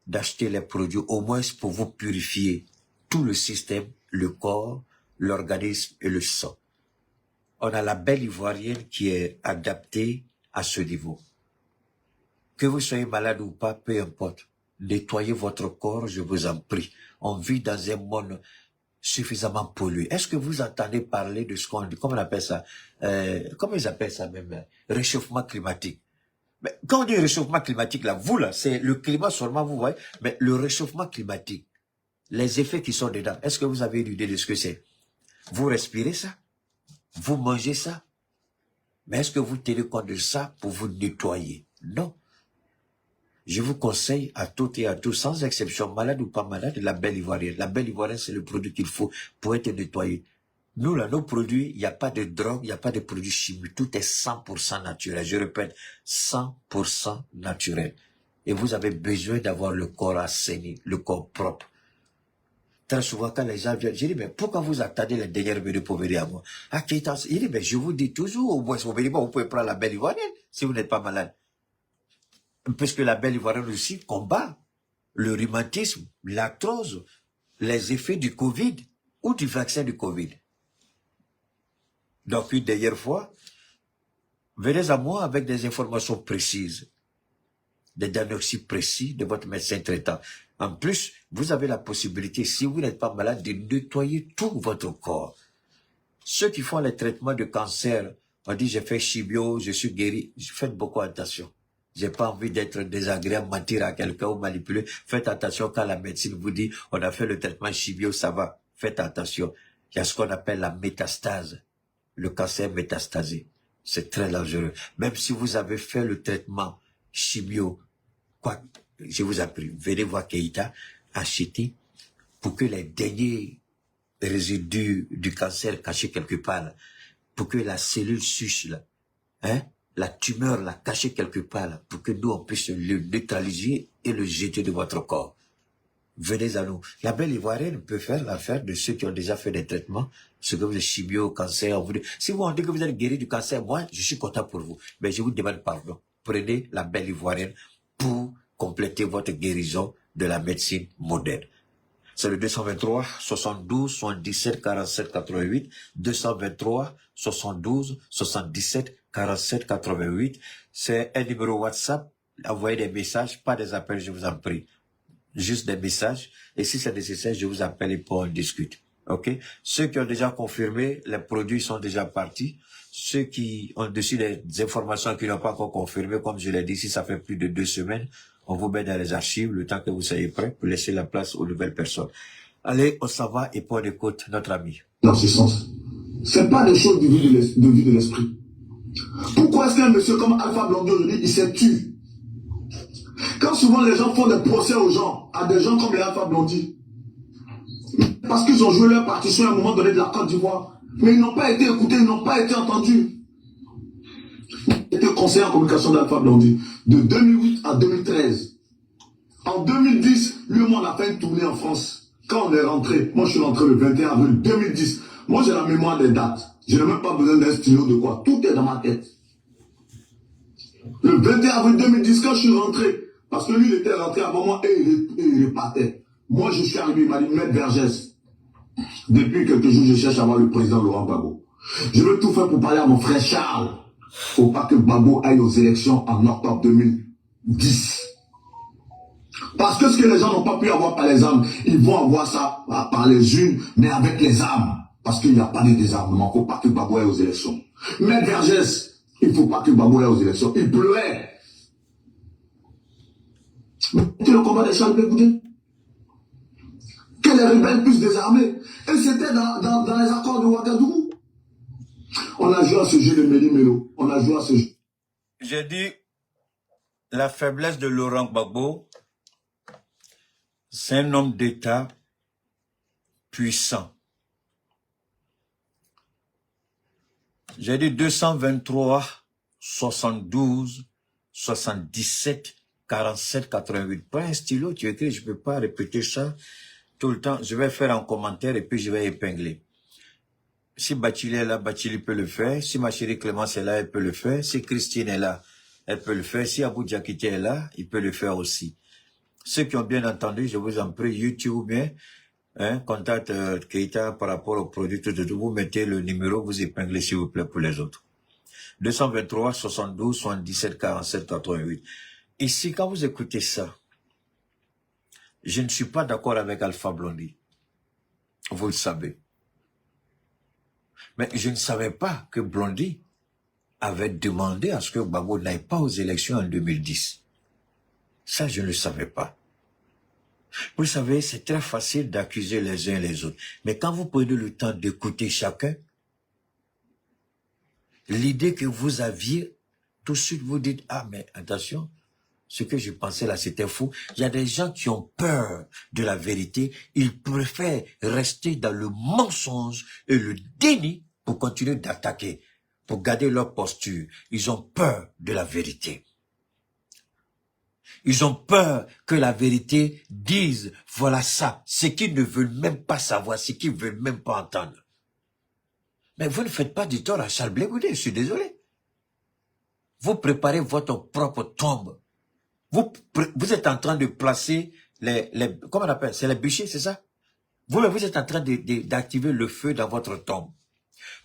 A: d'acheter les produits au moins pour vous purifier tout le système, le corps, l'organisme et le sang. On a la belle ivoirienne qui est adaptée à ce niveau. Que vous soyez malade ou pas, peu importe. Nettoyez votre corps, je vous en prie. On vit dans un monde suffisamment pollué. Est-ce que vous entendez parler de ce qu'on dit, comment on appelle ça, comment ils appellent ça même, réchauffement climatique? Mais quand on dit réchauffement climatique, là, vous, là, c'est le climat seulement, vous voyez, mais le réchauffement climatique, les effets qui sont dedans, est-ce que vous avez une idée de ce que c'est? Vous respirez ça? Vous mangez ça? Mais est-ce que vous tenez compte de ça pour vous nettoyer? Non. Je vous conseille à toutes et à tous, sans exception, malade ou pas malade, la belle ivoirienne. La belle ivoirienne, c'est le produit qu'il faut pour être nettoyé. Nous, là, nos produits, il n'y a pas de drogue, il n'y a pas de produits chimiques. Tout est 100% naturel. Je répète, 100% naturel. Et vous avez besoin d'avoir le corps assaini, le corps propre. Très souvent, quand les gens viennent, je dis, mais pourquoi vous attendez les dernières minutes pour venir à moi? Ah, Keita, il dit, mais je vous dis toujours, au moins, si vous venez pas, vous pouvez prendre la belle ivoirienne, si vous n'êtes pas malade. Puisque la belle ivoirienne aussi combat le rhumatisme, l'arthrose, les effets du Covid ou du vaccin du Covid. Donc, une dernière fois, venez à moi avec des informations précises, des diagnostics précis de votre médecin traitant. En plus, vous avez la possibilité, si vous n'êtes pas malade, de nettoyer tout votre corps. Ceux qui font les traitements de cancer, on dit j'ai fait chimio, je suis guéri. Faites beaucoup attention. J'ai pas envie d'être désagréable, mentir à quelqu'un ou manipuler. Faites attention quand la médecine vous dit on a fait le traitement chimio, ça va. Faites attention. Il y a ce qu'on appelle la métastase. Le cancer métastasé. C'est très dangereux. Même si vous avez fait le traitement chimio, quoi, je vous en prie, venez voir Keita, achetez pour que les derniers résidus du cancer cachés quelque part, là, pour que la cellule suche, là, hein, la tumeur, la cachée quelque part, là, pour que nous, on puisse le neutraliser et le jeter de votre corps. Venez à nous. La belle ivoirienne peut faire l'affaire de ceux qui ont déjà fait des traitements, ce que vous êtes chimio, cancer, on vous dit, si vous on dit que vous êtes guéri du cancer, moi, je suis content pour vous. Mais je vous demande pardon. Prenez la belle ivoirienne pour compléter votre guérison de la médecine moderne. C'est le 223 72 77 47 88, 223 72 77 47 88. C'est un numéro WhatsApp. Envoyez des messages, pas des appels, je vous en prie. Juste des messages. Et si c'est nécessaire, je vous appelle et pour en discuter. OK? Ceux qui ont déjà confirmé, les produits sont déjà partis. Ceux qui ont dessus des informations qui n'ont pas encore confirmé, comme je l'ai dit, si ça fait plus de 2 semaines, on vous met dans les archives le temps que vous soyez prêts pour laisser la place aux nouvelles personnes. Allez, on s'en va et pour écoute notre ami.
B: Dans ce sens. C'est pas des choses de vue de l'esprit. Pourquoi est-ce qu'un monsieur comme Alpha Blondy aujourd'hui, il s'est tué? Quand souvent les gens font des procès aux gens, à des gens comme les Alpha Blondy, parce qu'ils ont joué leur partition à un moment donné de la Côte d'Ivoire, mais ils n'ont pas été écoutés, ils n'ont pas été entendus. J'étais conseiller en communication d'Alpha Blondy de 2008 à 2013. En 2010, lui et moi on a fait une tournée en France. Quand on est rentré, moi je suis rentré le 21 avril 2010. Moi j'ai la mémoire des dates. Je n'ai même pas besoin d'un stylo de quoi. Tout est dans ma tête. Le 21 avril 2010, quand je suis rentré, parce que lui il était rentré avant moi et il repartait. Moi je suis arrivé, il m'a dit, Maître Vergès, depuis quelques jours je cherche à voir le président Laurent Gbagbo. Je veux tout faire pour parler à mon frère Charles. Faut pas que Gbagbo aille aux élections en octobre 2010. Parce que ce que les gens n'ont pas pu avoir par les armes, ils vont avoir ça par les unes, mais avec les armes. Parce qu'il n'y a pas de désarmement. Il ne faut pas que Gbagbo aille aux élections. Mais Vergès, il ne faut pas que Gbagbo aille aux élections. Il pleurait. Mais c'était le combat des Charles Bégoudé. Que les rebelles puissent désarmer. Et c'était dans les accords de Ouagadougou. On a joué à ce jeu de Méli-Mélo. On a joué à ce jeu.
A: J'ai dit, la faiblesse de Laurent Gbagbo, c'est un homme d'État puissant. J'ai dit 223, 72, 77, 47, 88. Prends un stylo, tu écris, je ne peux pas répéter ça tout le temps. Je vais faire un commentaire et puis je vais épingler. Si Bachili est là, Bachili peut le faire. Si ma chérie Clémence est là, elle peut le faire. Si Christine est là, elle peut le faire. Si Abou Diakité est là, il peut le faire aussi. Ceux qui ont bien entendu, je vous en prie, YouTube bien, hein, contacte Keita par rapport au produit, vous mettez le numéro, vous épinglez s'il vous plaît pour les autres. 223 72 77 47 88. Ici, quand vous écoutez ça, je ne suis pas d'accord avec Alpha Blondy. Vous le savez. Mais je ne savais pas que Blondie avait demandé à ce que Gbagbo n'aille pas aux élections en 2010. Ça, je ne le savais pas. Vous savez, c'est très facile d'accuser les uns les autres. Mais quand vous prenez le temps d'écouter chacun, l'idée que vous aviez, tout de suite vous dites, ah mais attention, ce que je pensais là, c'était fou. Il y a des gens qui ont peur de la vérité. Ils préfèrent rester dans le mensonge et le déni pour continuer d'attaquer, pour garder leur posture. Ils ont peur de la vérité. Ils ont peur que la vérité dise, voilà ça, ce qu'ils ne veulent même pas savoir, ce qu'ils ne veulent même pas entendre. Mais vous ne faites pas du tort à Charles Blé Goudé, je suis désolé. Vous préparez votre propre tombe. Vous êtes en train de placer comment on appelle, c'est les bûchers, c'est ça? Vous êtes en train d'activer le feu dans votre tombe.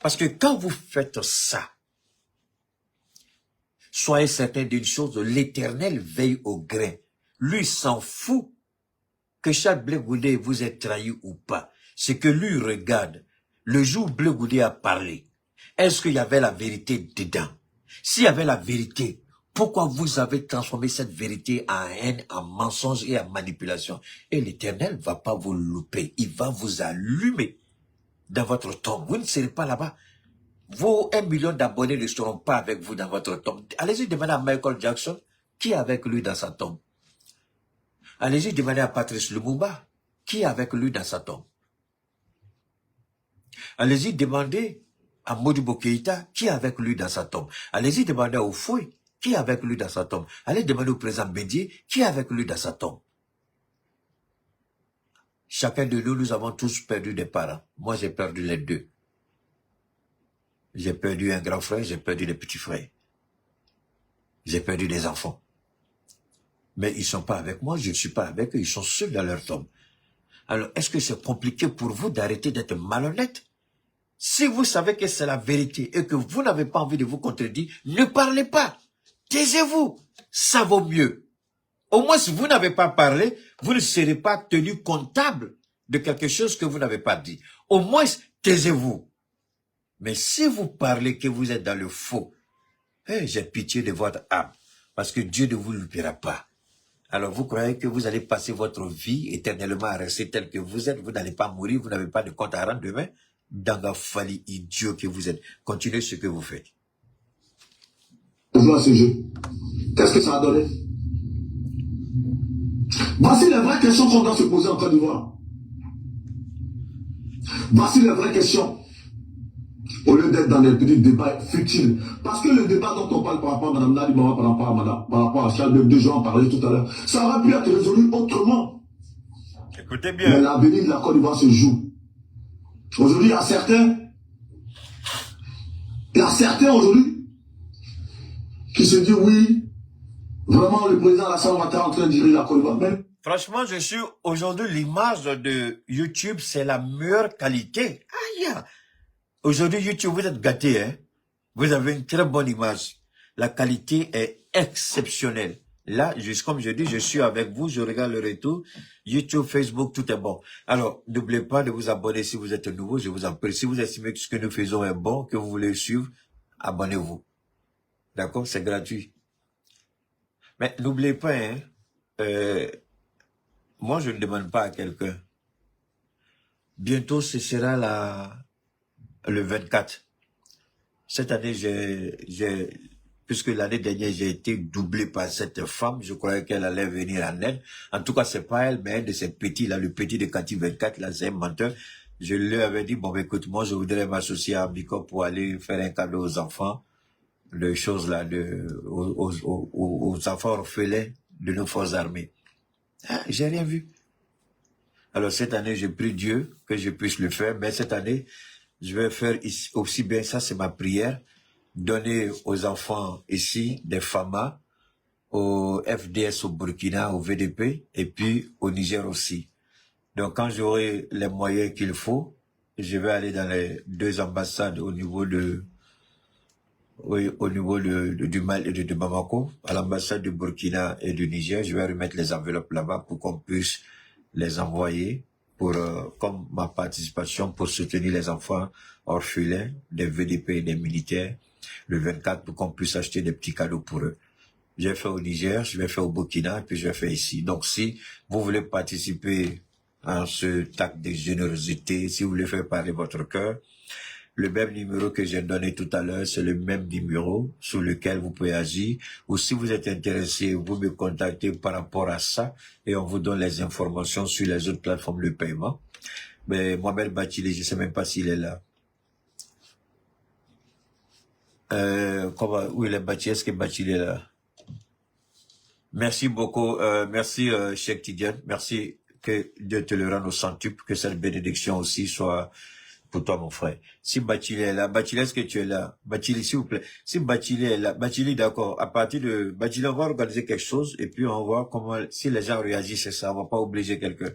A: Parce que quand vous faites ça, soyez certain d'une chose, l'Éternel veille au grain. Lui s'en fout que Charles Blé Goudé vous ait trahi ou pas. C'est que lui regarde, le jour où Blé Goudé a parlé, est-ce qu'il y avait la vérité dedans? S'il y avait la vérité, pourquoi vous avez transformé cette vérité en haine, en mensonge et en manipulation? Et l'Éternel ne va pas vous louper, il va vous allumer dans votre tombe. Vous ne serez pas là-bas. Vos 1 million d'abonnés ne seront pas avec vous dans votre tombe. Allez-y demander à Michael Jackson qui est avec lui dans sa tombe. Allez-y demander à Patrice Lumumba qui est avec lui dans sa tombe. Allez-y demander à Modibo Keïta qui est avec lui dans sa tombe. Allez-y demander au Fouy qui est avec lui dans sa tombe. Allez demander au président Bédier qui est avec lui dans sa tombe. Chacun de nous, nous avons tous perdu des parents. Moi, j'ai perdu les deux. J'ai perdu un grand frère, j'ai perdu des petits frères. J'ai perdu des enfants. Mais ils ne sont pas avec moi, je ne suis pas avec eux, ils sont seuls dans leur tombe. Alors, est-ce que c'est compliqué pour vous d'arrêter d'être malhonnête? Si vous savez que c'est la vérité et que vous n'avez pas envie de vous contredire, ne parlez pas. Taisez-vous. Ça vaut mieux. Au moins, si vous n'avez pas parlé, vous ne serez pas tenu comptable de quelque chose que vous n'avez pas dit. Au moins, taisez-vous. Mais si vous parlez que vous êtes dans le faux, j'ai pitié de votre âme, parce que Dieu ne vous l'oubliera pas. Alors vous croyez que vous allez passer votre vie éternellement à rester tel que vous êtes, vous n'allez pas mourir, vous n'avez pas de compte à rendre demain? Dans la folie idiot que vous êtes. Continuez ce que vous faites.
B: Jouer à ce jeu. Qu'est-ce que ça a donné? Voici les vraies questions qu'on doit se poser en Côte d'Ivoire. Voici les vraies questions. Au lieu d'être dans des petits débats futiles. Parce que le débat dont on parle par rapport à Mme Nadimama, par rapport à Charles de Jean, parlé tout à l'heure, ça aurait pu être résolu autrement.
A: Écoutez bien.
B: Mais l'avenir de la Côte d'Ivoire se joue. Aujourd'hui, il y a certains aujourd'hui qui se disent oui, vraiment le président Alassane Ouattara est en train de diriger la Côte d'Ivoire. Mais
A: franchement, je suis aujourd'hui, l'image de YouTube, c'est la meilleure qualité. Aïe! Aujourd'hui, YouTube, vous êtes gâtés, hein? Vous avez une très bonne image. La qualité est exceptionnelle. Là, comme je dis, je suis avec vous, je regarde le retour. YouTube, Facebook, tout est bon. Alors, n'oubliez pas de vous abonner si vous êtes nouveau, je vous en prie. Si vous estimez que ce que nous faisons est bon, que vous voulez suivre, abonnez-vous. D'accord? C'est gratuit. Mais n'oubliez pas, hein, moi, je ne demande pas à quelqu'un. Bientôt, ce sera le 24. Cette année, puisque l'année dernière, j'ai été doublé par cette femme, je croyais qu'elle allait venir en aide. En tout cas, c'est pas elle, mais un de ces petits, là, le petit de Cathy 24, là, c'est un menteur. Je lui avais dit, bon, écoute, moi, je voudrais m'associer à Biko pour aller faire un cadeau aux enfants, de choses là, aux enfants orphelins de nos forces armées. Ah, j'ai rien vu. Alors, cette année, j'ai pris Dieu que je puisse le faire, mais cette année, je vais faire aussi bien, ça c'est ma prière, donner aux enfants ici des FAMA, au FDS au Burkina, au VDP, et puis au Niger aussi. Donc quand j'aurai les moyens qu'il faut, je vais aller dans les 2 ambassades au niveau du Mali et de Bamako, à l'ambassade du Burkina et du Niger. Je vais remettre les enveloppes là-bas pour qu'on puisse les envoyer pour, comme ma participation pour soutenir les enfants orphelins, des VDP et des militaires, le 24, pour qu'on puisse acheter des petits cadeaux pour eux. J'ai fait au Niger, je vais faire au Burkina, et puis je vais faire ici. Donc, si vous voulez participer à ce acte de générosité, si vous voulez faire parler votre cœur, le même numéro que j'ai donné tout à l'heure, c'est le même numéro sur lequel vous pouvez agir. Ou si vous êtes intéressé, vous me contactez par rapport à ça et on vous donne les informations sur les autres plateformes de paiement. Mais Mohamed Bachili, je ne sais même pas s'il est là. Où il est Bachili? Est-ce que Bachili est là? Merci beaucoup. Merci, Cheikh Tidiane. Merci, que Dieu te le rende au centuple, que cette bénédiction aussi soit pour toi, mon frère. Si Bachili est là, Bachili, est-ce que tu es là? Bachili, s'il vous plaît. Si Bachili est là, Bachili, d'accord. À partir de Bachili, on va organiser quelque chose et puis on va voir comment, si les gens réagissent, c'est ça. On va pas obliger quelqu'un.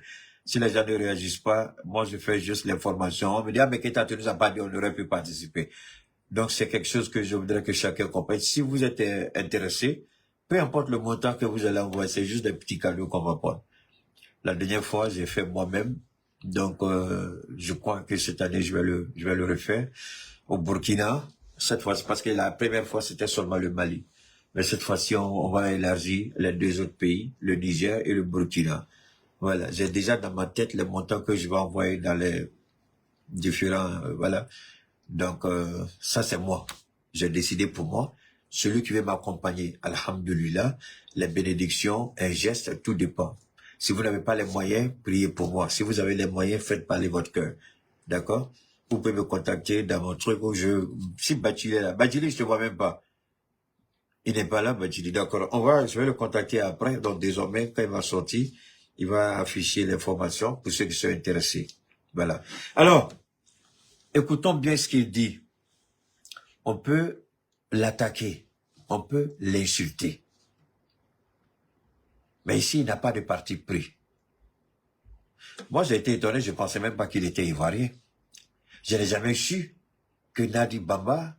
A: Si les gens ne réagissent pas, moi, je fais juste l'information. On me dit, ah, mais Keita, tu nous as pas dit, on aurait pu participer. Donc, c'est quelque chose que je voudrais que chacun comprenne. Si vous êtes intéressé, peu importe le montant que vous allez envoyer, c'est juste des petits cadeaux qu'on va prendre. La dernière fois, j'ai fait moi-même. Donc, je crois que cette année, je vais le refaire. Au Burkina, cette fois, c'est parce que la première fois, c'était seulement le Mali. Mais cette fois-ci, on va élargir les deux autres pays, le Niger et le Burkina. Voilà. J'ai déjà dans ma tête les montants que je vais envoyer dans les différents, voilà. Donc, ça, c'est moi. J'ai décidé pour moi. Celui qui veut m'accompagner, alhamdulillah, les bénédictions, un geste, tout dépend. Si vous n'avez pas les moyens, priez pour moi. Si vous avez les moyens, faites parler votre cœur. D'accord? Vous pouvez me contacter dans mon truc où si Bachili est là. Bachili, je te vois même pas. Il n'est pas là, Bachili. D'accord. Je vais le contacter après. Donc, désormais, quand il va sortir, il va afficher l'information pour ceux qui sont intéressés. Voilà. Alors, écoutons bien ce qu'il dit. On peut l'attaquer. On peut l'insulter. Mais ici, il n'a pas de parti pris. Moi, j'ai été étonné, je ne pensais même pas qu'il était ivoirien. Je n'ai jamais su que Nadi Bamba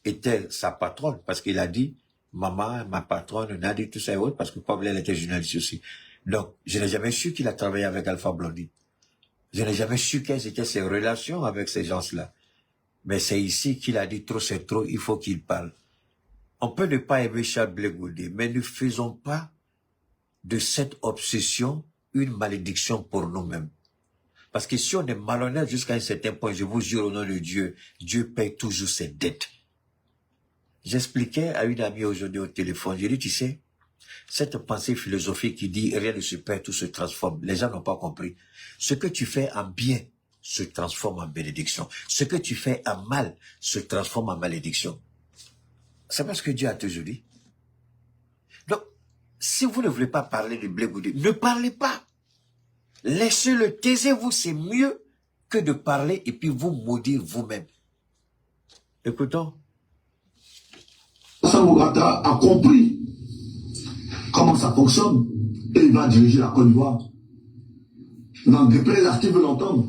A: était sa patronne, parce qu'il a dit, maman, ma patronne, Nadi, tout ça et autres, parce que comme elle était journaliste aussi. Donc, je n'ai jamais su qu'il a travaillé avec Alpha Blondy. Je n'ai jamais su quelles étaient ses relations avec ces gens-là. Mais c'est ici qu'il a dit, trop c'est trop, il faut qu'il parle. On peut ne pas aimer Charles Blé Goudé, mais ne faisons pas de cette obsession une malédiction pour nous-mêmes. Parce que si on est malhonnête jusqu'à un certain point, je vous jure au nom de Dieu, Dieu paye toujours ses dettes. J'expliquais à une amie aujourd'hui au téléphone, j'ai dit, tu sais, cette pensée philosophique qui dit rien ne se perd, tout se transforme, les gens n'ont pas compris. Ce que tu fais en bien se transforme en bénédiction. Ce que tu fais en mal se transforme en malédiction. C'est parce que Dieu a toujours dit. Donc, si vous ne voulez pas parler de Blé Goudé, ne parlez pas. Laissez-le, taisez-vous, c'est mieux que de parler et puis vous maudire vous-même. Écoutons.
B: Alassane Ouattara a compris comment ça fonctionne et il va diriger la Côte d'Ivoire. N'en déplaise à ce qu'il veut l'entendre.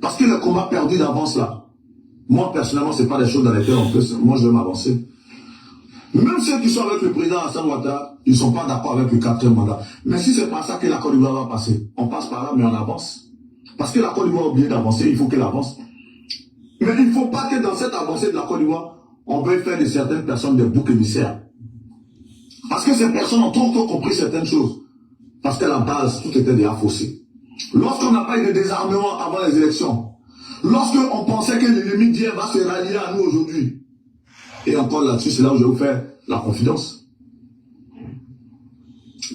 B: Parce que le combat perdu d'avance là, moi personnellement, ce n'est pas des choses dans lesquelles on peut, moi je vais m'avancer. Même ceux qui sont avec le président Alassane Ouattara, ils ne sont pas d'accord avec le 4e mandat. Mais si c'est pas ça que la Côte d'Ivoire va passer, on passe par là, mais on avance. Parce que la Côte d'Ivoire a oublié d'avancer, il faut qu'elle avance. Mais il ne faut pas que dans cette avancée de la Côte d'Ivoire, on veuille faire de certaines personnes des boucs émissaires. Parce que ces personnes ont trop compris certaines choses. Parce qu'à la base, tout était déjà faussé. Lorsqu'on n'a pas eu de désarmement avant les élections, lorsqu'on pensait que l'ennemi d'hier va se rallier à nous aujourd'hui, et encore là-dessus, c'est là où je vais vous faire la confidence.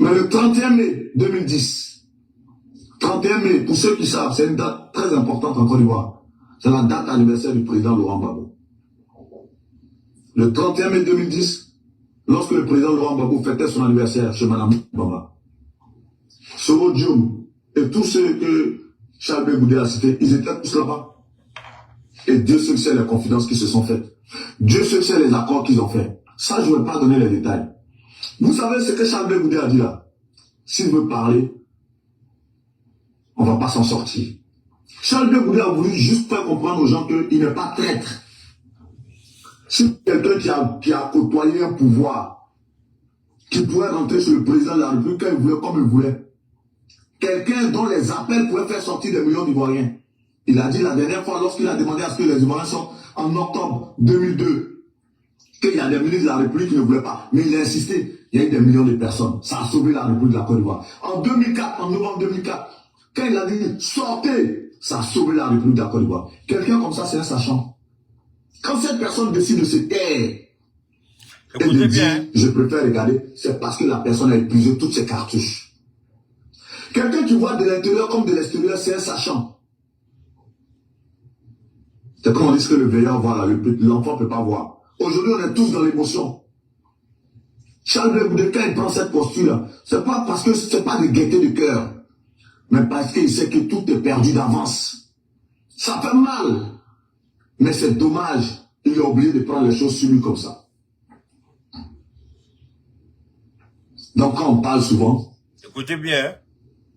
B: Mais le 31 mai 2010, 31 mai, pour ceux qui savent, c'est une date très importante en Côte d'Ivoire. C'est la date anniversaire du président Laurent Gbagbo. Le 31 mai 2010, lorsque le président Laurent Gbagbo fêtait son anniversaire chez Mme Bamba, Soro Dioum et tous ceux que Charles Blé Goudé a cités, ils étaient tous là-bas. Et Dieu seul sait les confidences qui se sont faites. Dieu seul sait les accords qu'ils ont faits. Ça, je ne vais pas donner les détails. Vous savez ce que Charles Blé Goudé a dit là? S'il veut parler, on ne va pas s'en sortir. Charles Blé Goudé a voulu juste faire comprendre aux gens qu'il n'est pas traître. Si quelqu'un qui a côtoyé un pouvoir, qui pourrait rentrer sur le président de la République quand il voulait, comme il voulait, quelqu'un dont les appels pouvaient faire sortir des millions d'Ivoiriens. Il a dit la dernière fois, lorsqu'il a demandé à ce que les Ivoiriens sortent en octobre 2002, qu'il y a des ministres de la République qui ne voulaient pas. Mais il a insisté. Il y a eu des millions de personnes. Ça a sauvé la République de la Côte d'Ivoire. En 2004, en novembre 2004, quand il a dit sortez, ça a sauvé la République de la Côte d'Ivoire. Quelqu'un comme ça, c'est un sachant. Quand cette personne décide de se taire et de dire je préfère regarder, c'est parce que la personne a épuisé toutes ses cartouches. Quelqu'un qui voit de l'intérieur comme de l'extérieur, c'est un sachant. C'est comme on dit que le veilleur voit là, l'enfant ne peut pas voir. Aujourd'hui, on est tous dans l'émotion. Charles Blé Goudé, quand il prend cette posture-là, c'est pas parce que c'est pas de gaieté de cœur, mais parce qu'il sait que tout est perdu d'avance. Ça fait mal, mais c'est dommage. Il a oublié de prendre les choses sur lui comme ça. Donc quand on parle souvent,
A: écoutez bien,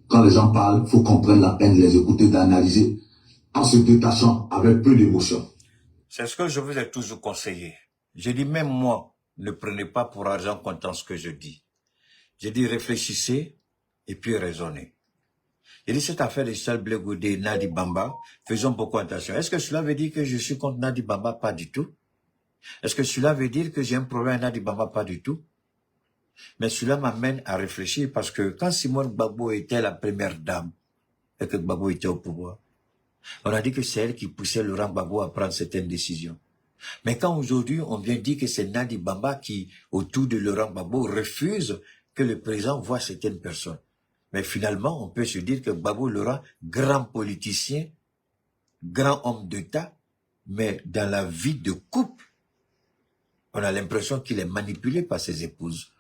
B: quand les gens parlent, il faut comprendre la peine de les écouter, d'analyser, en se détachant avec peu d'émotion.
A: c'est ce que je vous ai toujours conseillé. Je dis même moi, ne prenez pas pour argent comptant ce que je dis. Je dis réfléchissez et puis raisonnez. Je dis cette affaire de Charles Blé Goudé, Nadi Bamba, faisons beaucoup attention. Est-ce que cela veut dire que je suis contre Nadi Bamba? Pas du tout. Est-ce que cela veut dire que j'ai un problème avec Nadi Bamba? Pas du tout. Mais cela m'amène à réfléchir parce que quand Simone Gbagbo était la première dame et que Gbagbo était au pouvoir, on a dit que c'est elle qui poussait Laurent Gbagbo à prendre certaines décisions. Mais quand aujourd'hui on vient dire que c'est Nadi Bamba qui, autour de Laurent Gbagbo, refuse que le président voit certaines personnes. Mais finalement, on peut se dire que Gbagbo Laurent, grand politicien, grand homme d'État, mais dans la vie de couple, on a l'impression qu'il est manipulé par ses épouses.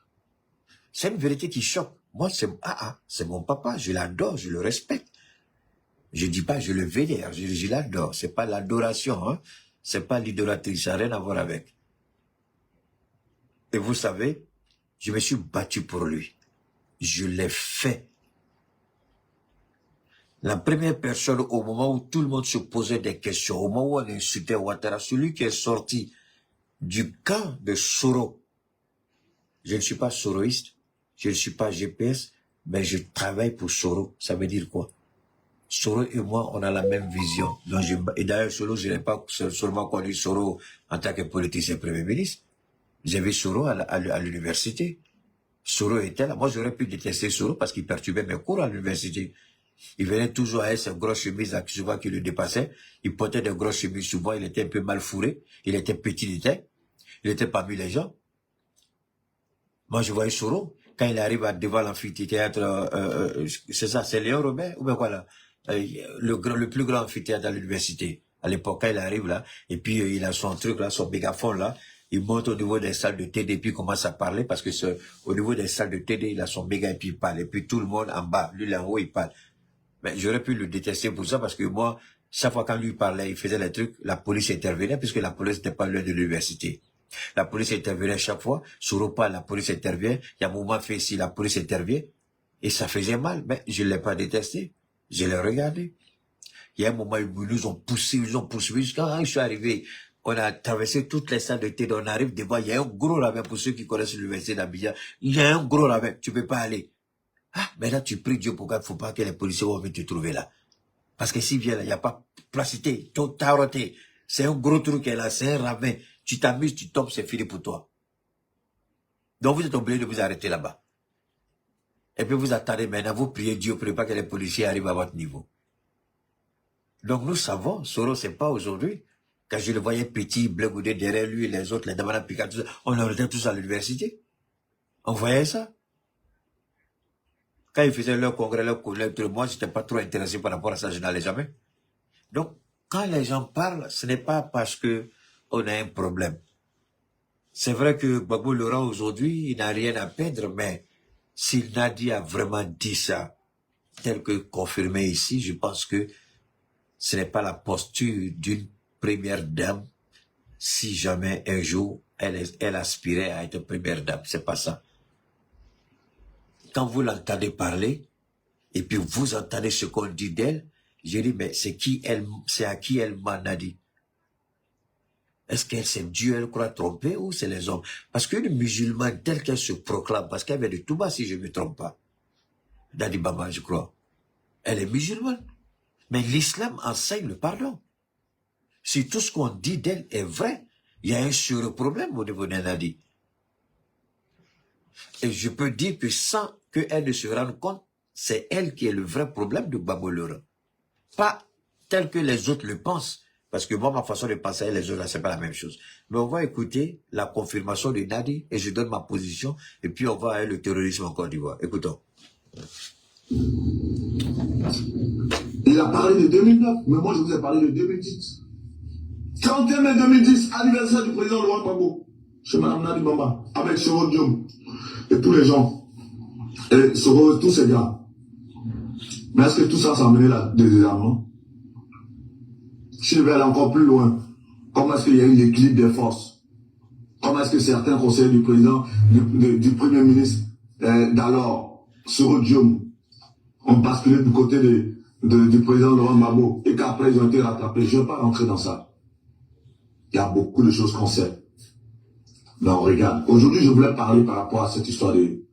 A: C'est une vérité qui choque. Moi, c'est mon papa, je l'adore, je le respecte. Je dis pas je le vénère, je l'adore. C'est pas l'adoration, hein. C'est pas l'idolâtrie, ça n'a rien à voir avec. Et vous savez, je me suis battu pour lui. Je l'ai fait. La première personne au moment où tout le monde se posait des questions, au moment où on insultait Ouattara, celui qui est sorti du camp de Soro. Je ne suis pas soroïste, je ne suis pas GPS, mais je travaille pour Soro. Ça veut dire quoi? Soro et moi, on a la même vision. Donc et d'ailleurs, Soro, je n'ai pas seulement connu Soro en tant que politicien premier ministre. J'ai vu Soro à l'université. Soro était là. Moi, j'aurais pu détester Soro parce qu'il perturbait mes cours à l'université. Il venait toujours avec ses grosses chemises souvent qui le dépassaient. Il portait des grosses chemises souvent. Il était un peu mal fourré. Il était petit, il était parmi les gens. Moi, je voyais Soro. Quand il arrive devant l'amphithéâtre, c'est ça, c'est Léon Robert, ou bien quoi là, le plus grand amphithéâtre à l'université. À l'époque, quand il arrive là, et puis il a son truc là, son mégaphone là, il monte au niveau des salles de TD, puis il commence à parler, parce que au niveau des salles de TD, il a son méga, et puis il parle, et puis tout le monde en bas, lui là en haut, il parle. Mais j'aurais pu le détester pour ça, parce que moi, chaque fois quand lui parlait, il faisait les trucs, la police intervenait, puisque la police n'était pas loin de l'université. La police intervenait chaque fois, sur repas, la police intervient, il y a un moment fait ici, la police intervient, et ça faisait mal, mais je ne l'ai pas détesté, je l'ai regardé. Il y a un moment, ils nous ont poussé, jusqu'à je suis arrivé, on a traversé toutes les salles de TD, on arrive devant, il y a un gros ravin, pour ceux qui connaissent l'université d'Abidjan, il y a un gros ravin, tu peux pas aller. Ah, maintenant tu pries Dieu pour qu'il ne faut pas que les policiers vont venir te trouver là. Parce que s'ils viennent là, il n'y a pas placité, tout taroté. C'est un gros truc là, c'est un ravin. Tu t'amuses, tu tombes, c'est fini pour toi. Donc vous êtes obligé de vous arrêter là-bas. Et puis vous attendez maintenant, vous priez Dieu pour ne pas que les policiers arrivent à votre niveau. Donc nous savons, Soro, c'est pas aujourd'hui. Quand je le voyais petit, Blé Goudé derrière lui, les autres, les Damana Pika, tout ça, on était tous à l'université. On voyait ça. Quand ils faisaient leur congrès, leur collecte, moi, je n'étais pas trop intéressé par rapport à ça, je n'allais jamais. Donc, quand les gens parlent, ce n'est pas parce que on a un problème. C'est vrai que Gbagbo Laurent, aujourd'hui, il n'a rien à perdre, mais s'il Nadi a vraiment dit ça, tel que confirmé ici, je pense que ce n'est pas la posture d'une première dame si jamais un jour elle aspirait à être première dame. C'est pas ça. Quand vous l'entendez parler, et puis vous entendez ce qu'on dit d'elle, je dis, mais c'est à qui elle m'en a dit? Est-ce qu'elle c'est Dieu, elle croit tromper, ou c'est les hommes? Parce qu'une musulmane telle qu'elle se proclame, parce qu'elle vient de Touba, si je ne me trompe pas, Nadi Bamba, je crois. Elle est musulmane. Mais l'islam enseigne le pardon. Si tout ce qu'on dit d'elle est vrai, il y a un sur-problème au niveau de Nadi. Et je peux dire que sans qu'elle ne se rende compte, c'est elle qui est le vrai problème de Babolora. Pas tel que les autres le pensent. Parce que moi, ma façon de penser et les autres, c'est pas la même chose. Mais on va écouter la confirmation de Nadi et je donne ma position. Et puis on va aller le terrorisme en Côte d'Ivoire. Écoutons.
B: Il a parlé de 2009, mais moi je vous ai parlé de 2010. 31 mai 2010, anniversaire du président Laurent Gbagbo, chez Mme Nadi Bamba, avec Soro Diom et tous les gens. Et Soro, tous ces gars. Mais est-ce que tout ça, ça a mené la désarmement? Si je vais aller encore plus loin, comment est-ce qu'il y a eu l'équilibre des forces? Comment est-ce que certains conseillers du président, du premier ministre d'alors, Soro Diom, ont basculé du côté du président Laurent Gbagbo et qu'après ils ont été rattrapés? Je ne vais pas rentrer dans ça. Il y a beaucoup de choses qu'on sait. Mais on regarde. Aujourd'hui, je voulais parler par rapport à cette histoire de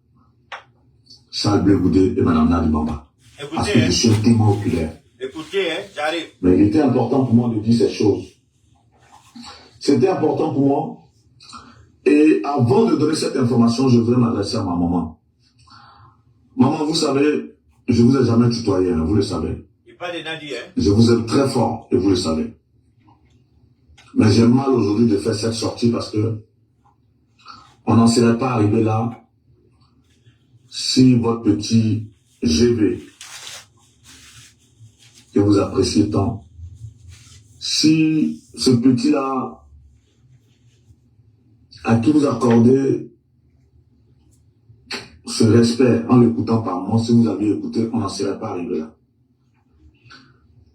B: Charles Blé Goudé et Mme Nadi Bamba. Parce que je suis un témoin oculaire.
A: Écoutez, j'arrive.
B: Mais il était important pour moi de dire ces choses. C'était important pour moi. Et avant de donner cette information, je voudrais m'adresser à ma maman. Maman, vous savez, je vous ai jamais tutoyé, hein, vous le savez.
A: Il parle de Nadi, hein?
B: Je vous aime très fort et vous le savez. Mais j'ai mal aujourd'hui de faire cette sortie parce que on n'en serait pas arrivé là si votre petit GB que vous appréciez tant, si ce petit-là à qui vous accordez ce respect en l'écoutant par moi, si vous aviez écouté, on n'en serait pas arrivé là.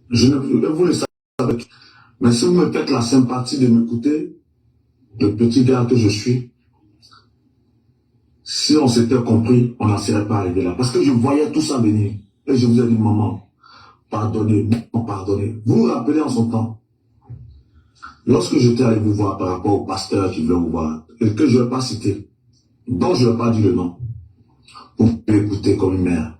B: Je ne vous le savez. Mais si vous me faites la sympathie de m'écouter, le petit gars que je suis, si on s'était compris, on n'en serait pas arrivé là. Parce que je voyais tout ça venir. Et je vous ai dit, maman, pardonnez, pardonnez. Vous vous rappelez en son temps, lorsque j'étais allé vous voir par rapport au pasteur qui voulait vous voir, et que je ne vais pas citer, dont je ne vais pas dire le nom, vous pouvez écouter comme une mère.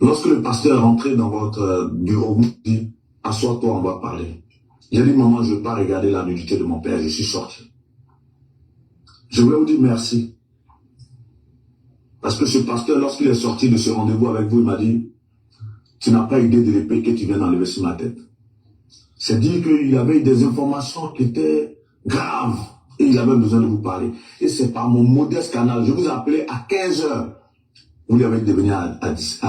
B: Lorsque le pasteur est rentré dans votre bureau, vous dit, assois-toi, on va parler. J'ai dit, maman, je ne veux pas regarder la nudité de mon père, je suis sorti. Je voulais vous dire merci. Parce que ce pasteur, lorsqu'il est sorti de ce rendez-vous avec vous, il m'a dit, tu n'as pas idée de l'épée que tu viens d'enlever sur ma tête. C'est dire qu'il y avait des informations qui étaient graves et il avait besoin de vous parler. Et c'est par mon modeste canal, je vous ai appelé à 15 h. Vous lui avez devenu à 17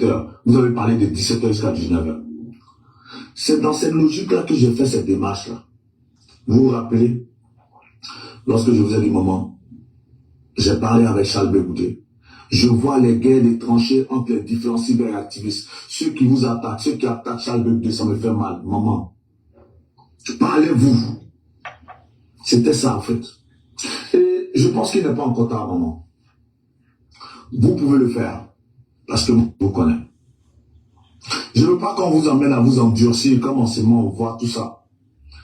B: h. Vous avez parlé de 17 h jusqu'à 19 h. C'est dans cette logique-là que j'ai fait cette démarche-là. Vous vous rappelez, lorsque je vous ai dit, maman, j'ai parlé avec Charles Blé Goudé. Je vois les guerres, les tranchées entre les différents cyberactivistes. Ceux qui vous attaquent, ceux qui attaquent Charles Blé Goudé, ça me fait mal. Maman, parlez-vous. C'était ça en fait. Et je pense qu'il n'est pas encore tard, maman. Vous pouvez le faire. Parce que vous connaissez. Je ne veux pas qu'on vous emmène à vous endurcir, comme en ce moment on voit tout ça.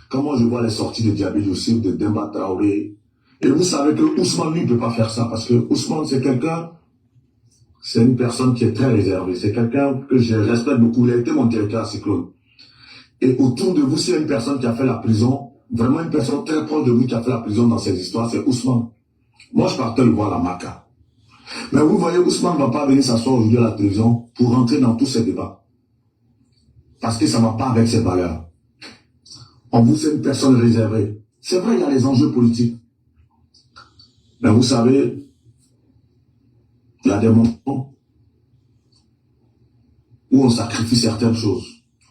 B: Comment je vois les sorties de Diaby Youssef, de Demba Traoré. Et vous savez que Ousmane, lui, ne peut pas faire ça. Parce que Ousmane, c'est quelqu'un, c'est une personne qui est très réservée. C'est quelqu'un que je respecte beaucoup. Il a été mon directeur à Cyclone. Et autour de vous, s'il y a une personne qui a fait la prison, vraiment une personne très proche de vous qui a fait la prison dans ces histoires, c'est Ousmane. Moi, je partais le voir à la Maca. Mais vous voyez, Ousmane ne va pas venir s'asseoir aujourd'hui à la télévision pour rentrer dans tous ces débats. Parce que ça ne va pas avec ses valeurs. On vous est une personne réservée. C'est vrai, il y a les enjeux politiques. Mais vous savez, il y a des moments où on sacrifie certaines choses.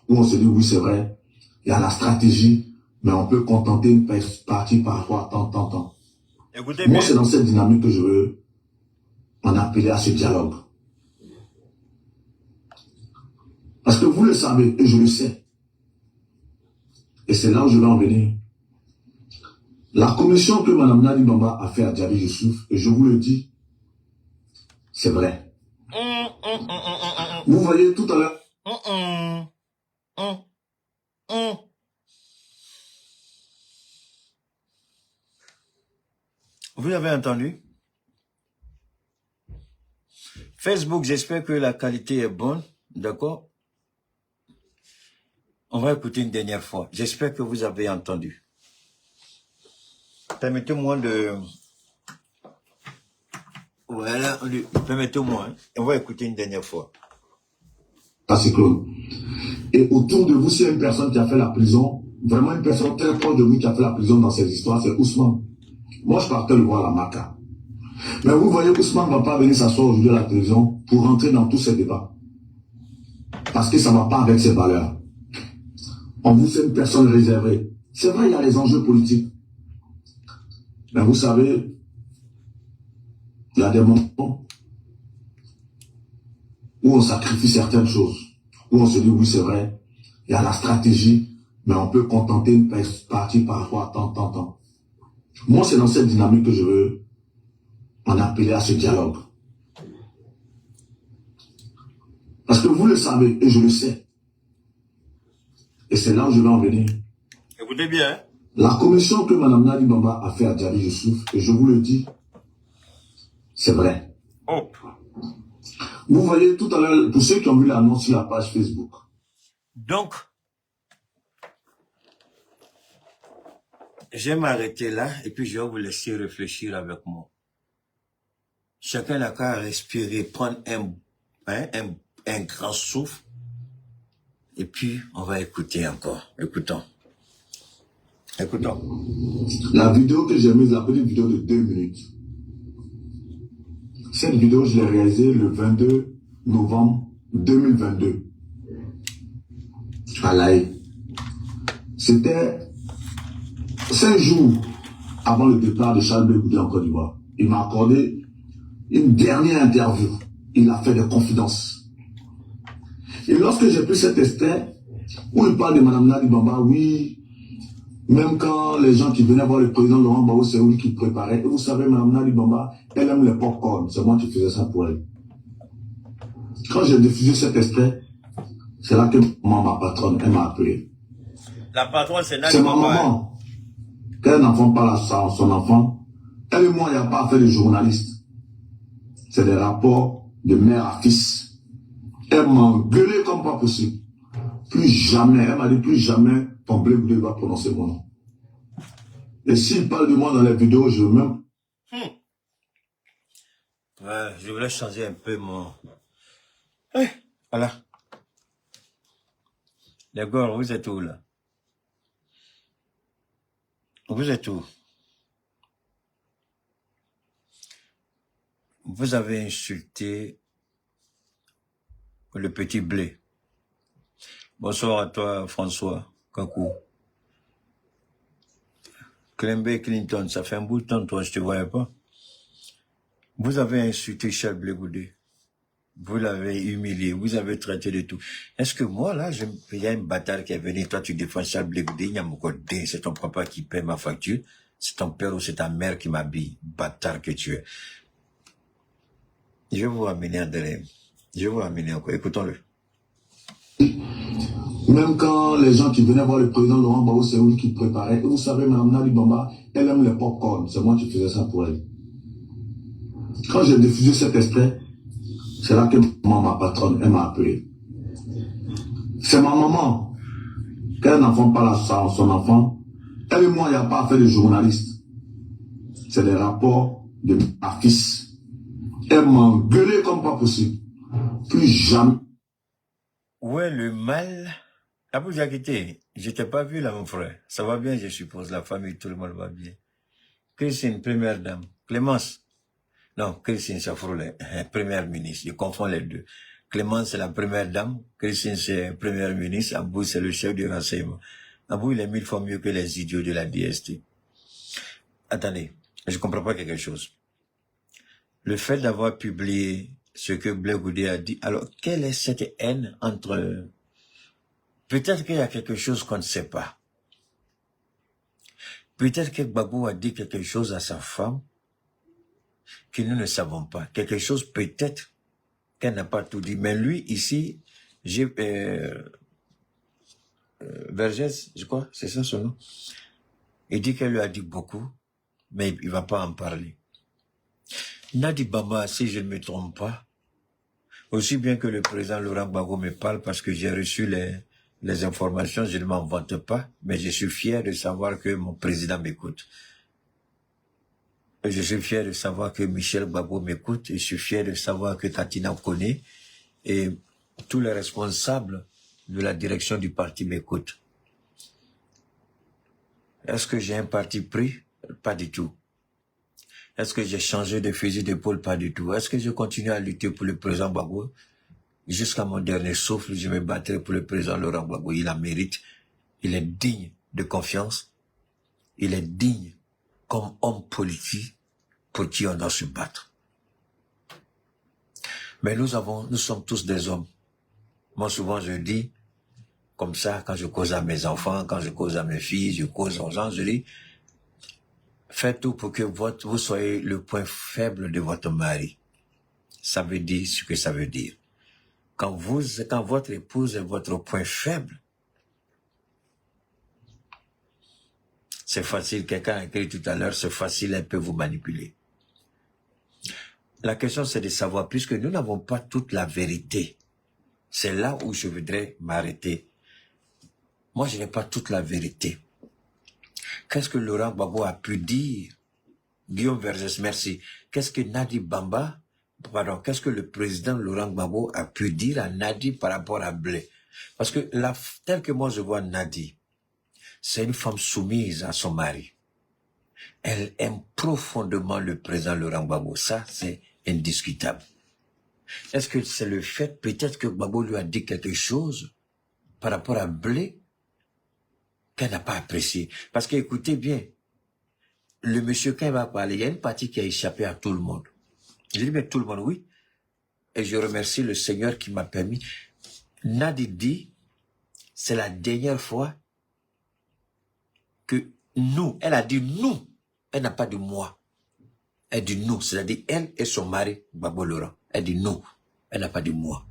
B: Où on se dit, oui, c'est vrai, il y a la stratégie, mais on peut contenter une partie par rapport à tant. Moi, c'est dans cette dynamique que je veux en appeler à ce dialogue. Parce que vous le savez, et je le sais. Et c'est là où je vais en venir. La commission que Mme Nadi Bamba a fait à Diaby Youssef, et je vous le dis, c'est vrai. Vous voyez tout à l'heure.
A: Vous avez entendu? Facebook, j'espère que la qualité est bonne. D'accord? On va écouter une dernière fois. J'espère que vous avez entendu. Permettez-moi de... Voilà, permettez-moi. Hein. On va écouter une dernière fois.
B: C'est Claude. Et autour de vous, c'est une personne qui a fait la prison, vraiment une personne très proche de vous qui a fait la prison dans ces histoires, c'est Ousmane. Moi, je partais le voir à la Maca. Mais vous voyez, Ousmane ne va pas venir s'asseoir aujourd'hui à la télévision pour rentrer dans tous ces débats. Parce que ça ne va pas avec ses valeurs. On vous fait une personne réservée. C'est vrai, il y a les enjeux politiques. Mais vous savez, il y a des moments où on sacrifie certaines choses. Où on se dit, oui, c'est vrai, il y a la stratégie, mais on peut contenter une partie par rapport à tant. Moi, c'est dans cette dynamique que je veux en appeler à ce dialogue. Parce que vous le savez, et je le sais. Et c'est là où je vais en venir.
A: Écoutez bien. Hein?
B: La commission que Mme Nadi Bamba a fait à Djali Youssouf, et je vous le dis, c'est vrai.
A: Oh.
B: Vous voyez tout à l'heure, pour ceux qui ont vu l'annonce sur la page Facebook.
A: Donc, je vais m'arrêter là et puis je vais vous laisser réfléchir avec moi. Chacun n'a qu'à respirer, prendre un grand souffle et puis on va écouter encore. Écoutons.
B: La vidéo que j'ai mise, la petite vidéo de 2 minutes. Cette vidéo, je l'ai réalisée le 22 novembre 2022. À l'Aïe. C'était 5 jours avant le départ de Charles Blé Goudé en Côte d'Ivoire. Il m'a accordé une dernière interview. Il a fait des confidences. Et lorsque j'ai pris cet extrait, où il parle de Mme Nadi Bamba, oui, même quand les gens qui venaient voir le président Laurent Gbagbo, c'est lui qui préparait. Et vous savez, Mme Nadi Bamba, elle aime les pop-corn. C'est moi qui faisais ça pour elle. Quand j'ai diffusé cet extrait, c'est là que ma patronne, elle m'a appelé.
A: La patronne, c'est Nadi
B: C'est ma
A: Bamba.
B: maman. Quand un enfant parle à son enfant, elle et moi, il n'y a pas à faire de journaliste. C'est des rapports de mère à fils. Elle m'a engueulé comme pas possible. Plus jamais, elle m'a dit, plus jamais ton Blé Goudé va prononcer mon nom. Et s'il parle de moi dans les vidéos, je veux même...
A: Ouais, je voulais changer un peu mon... Voilà. D'accord, vous êtes où là? Vous êtes où? Vous avez insulté le petit Blé. Bonsoir à toi, François Kakou. Clembe Clinton, ça fait un bout de temps, toi, je te voyais pas. Vous avez insulté Charles Blé Goudé. Vous l'avez humilié, vous avez traité de tout. Est-ce que moi, là, il y a une bâtard qui est venu, toi, tu défends Charles Blé Goudé, il y a mon côté, c'est ton papa qui paie ma facture, c'est ton père ou c'est ta mère qui m'habille, bâtard que tu es. Je vais vous ramener à Delem. Je vais vous ramener encore, écoutons-le.
B: Même quand les gens qui venaient voir le président Laurent Gbagbo, c'est lui qui préparait. Et vous savez, Mme Nadi Bamba, elle aime les pop-corn. C'est moi qui faisais ça pour elle. Quand j'ai diffusé cet extrait, c'est là que ma patronne, elle m'a appelé. C'est ma maman. Quand un enfant parle à son enfant, elle et moi, il n'y a pas à faire de journaliste. C'est des rapports de ma fils. Elle m'a engueulé comme pas possible. Plus jamais.
A: Ouais, le mal. Abou Diakité, je t'ai pas vu là, mon frère. Ça va bien, je suppose. La famille, tout le monde va bien. Christine, première dame. Clémence. Non, Christine Safroulé, première ministre. Je confonds les deux. Clémence, c'est la première dame. Christine, c'est première ministre. Abou, c'est le chef du renseignement. Abou, il est 1000 fois mieux que les idiots de la DST. Attendez, je comprends pas quelque chose. Le fait d'avoir publié ce que Blé Goudé a dit, alors, quelle est cette haine entre... Peut-être qu'il y a quelque chose qu'on ne sait pas. Peut-être que Gbagbo a dit quelque chose à sa femme que nous ne savons pas. Quelque chose peut-être qu'elle n'a pas tout dit. Mais lui, ici, Vergès, je crois, c'est ça son nom. Il dit qu'elle lui a dit beaucoup, mais il ne va pas en parler. Nadi Bamba, si je ne me trompe pas, Aussi bien que le président Laurent Gbagbo me parle, parce que j'ai reçu les informations, je ne m'en vante pas, mais je suis fier de savoir que mon président m'écoute. Je suis fier de savoir que Michel Gbagbo m'écoute, et je suis fier de savoir que Katina connaît, et tous les responsables de la direction du parti m'écoutent. Est-ce que j'ai un parti pris? Pas du tout. Est-ce que j'ai changé de fusil d'épaule? Pas du tout. Est-ce que je continue à lutter pour le président Gbagbo? Jusqu'à mon dernier souffle, je me battrai pour le président Laurent Gbagbo. Il en mérite. Il est digne de confiance. Il est digne comme homme politique pour qui on doit se battre. Mais nous sommes tous des hommes. Moi, souvent, je dis, comme ça, quand je cause à mes enfants, quand je cause à mes filles, je cause aux gens, je dis, faites tout pour que vous soyez le point faible de votre mari. Ça veut dire ce que ça veut dire. Quand votre épouse est votre point faible, c'est facile, quelqu'un a écrit tout à l'heure, c'est facile, elle peut vous manipuler. La question c'est de savoir, puisque nous n'avons pas toute la vérité, c'est là où je voudrais m'arrêter. Moi, je n'ai pas toute la vérité. Qu'est-ce que Laurent Gbagbo a pu dire? Guillaume Vergès, merci. Qu'est-ce que qu'est-ce que le président Laurent Gbagbo a pu dire à Nadi par rapport à Blé? Parce que tel que moi je vois Nadi, c'est une femme soumise à son mari. Elle aime profondément le président Laurent Gbagbo. Ça, c'est indiscutable. Est-ce que c'est le fait, peut-être que Gbagbo lui a dit quelque chose par rapport à Blé qu'elle n'a pas apprécié? Parce que, écoutez bien, le monsieur, quand il va parler, il y a une partie qui a échappé à tout le monde. Je dis, mais tout le monde, oui. Et je remercie le Seigneur qui m'a permis. Nadi dit, c'est la dernière fois que nous, elle a dit nous, elle n'a pas dit moi. Elle dit nous, c'est-à-dire elle et son mari, Gbagbo Laurent. Elle dit nous, elle n'a pas dit moi.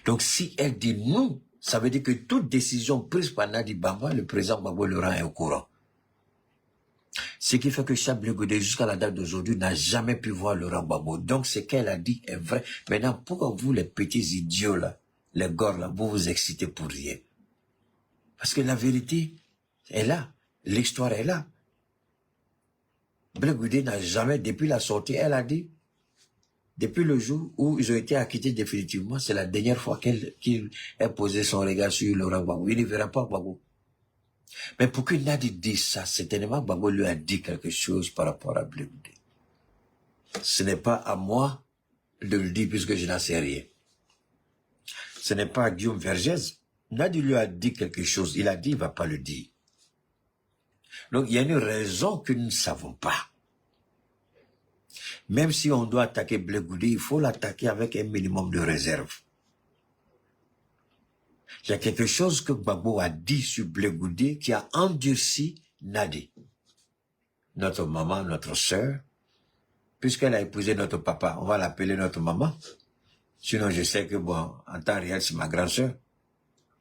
A: Donc si elle dit nous, ça veut dire que toute décision prise par Nadi Bamba, le président Gbagbo Laurent est au courant. Ce qui fait que Chablé Goudé, jusqu'à la date d'aujourd'hui, n'a jamais pu voir Laurent Gbagbo. Donc ce qu'elle a dit est vrai. Maintenant, pourquoi vous, les petits idiots là, les gors là, vous vous excitez pour rien? Parce que la vérité est là. L'histoire est là. Blé Goudé n'a jamais, depuis la sortie, elle a dit, depuis le jour où ils ont été acquittés définitivement, c'est la dernière fois qu'il a posé son regard sur Laurent Gbagbo. Il ne verra pas Gbagbo. Mais pour que Nadi dise ça, certainement Gbagbo lui a dit quelque chose par rapport à Blé Goudé. Ce n'est pas à moi de le dire puisque je n'en sais rien. Ce n'est pas à Guillaume Vergès. Nadi lui a dit quelque chose. Il a dit, il ne va pas le dire. Donc, il y a une raison que nous ne savons pas. Même si on doit attaquer Blé Goudé, il faut l'attaquer avec un minimum de réserve. Il y a quelque chose que Gbagbo a dit sur Blé Goudé qui a endurci Nadi. Notre maman, notre sœur, puisqu'elle a épousé notre papa, on va l'appeler notre maman. Sinon, je sais que, bon, en temps réel, c'est ma grande sœur,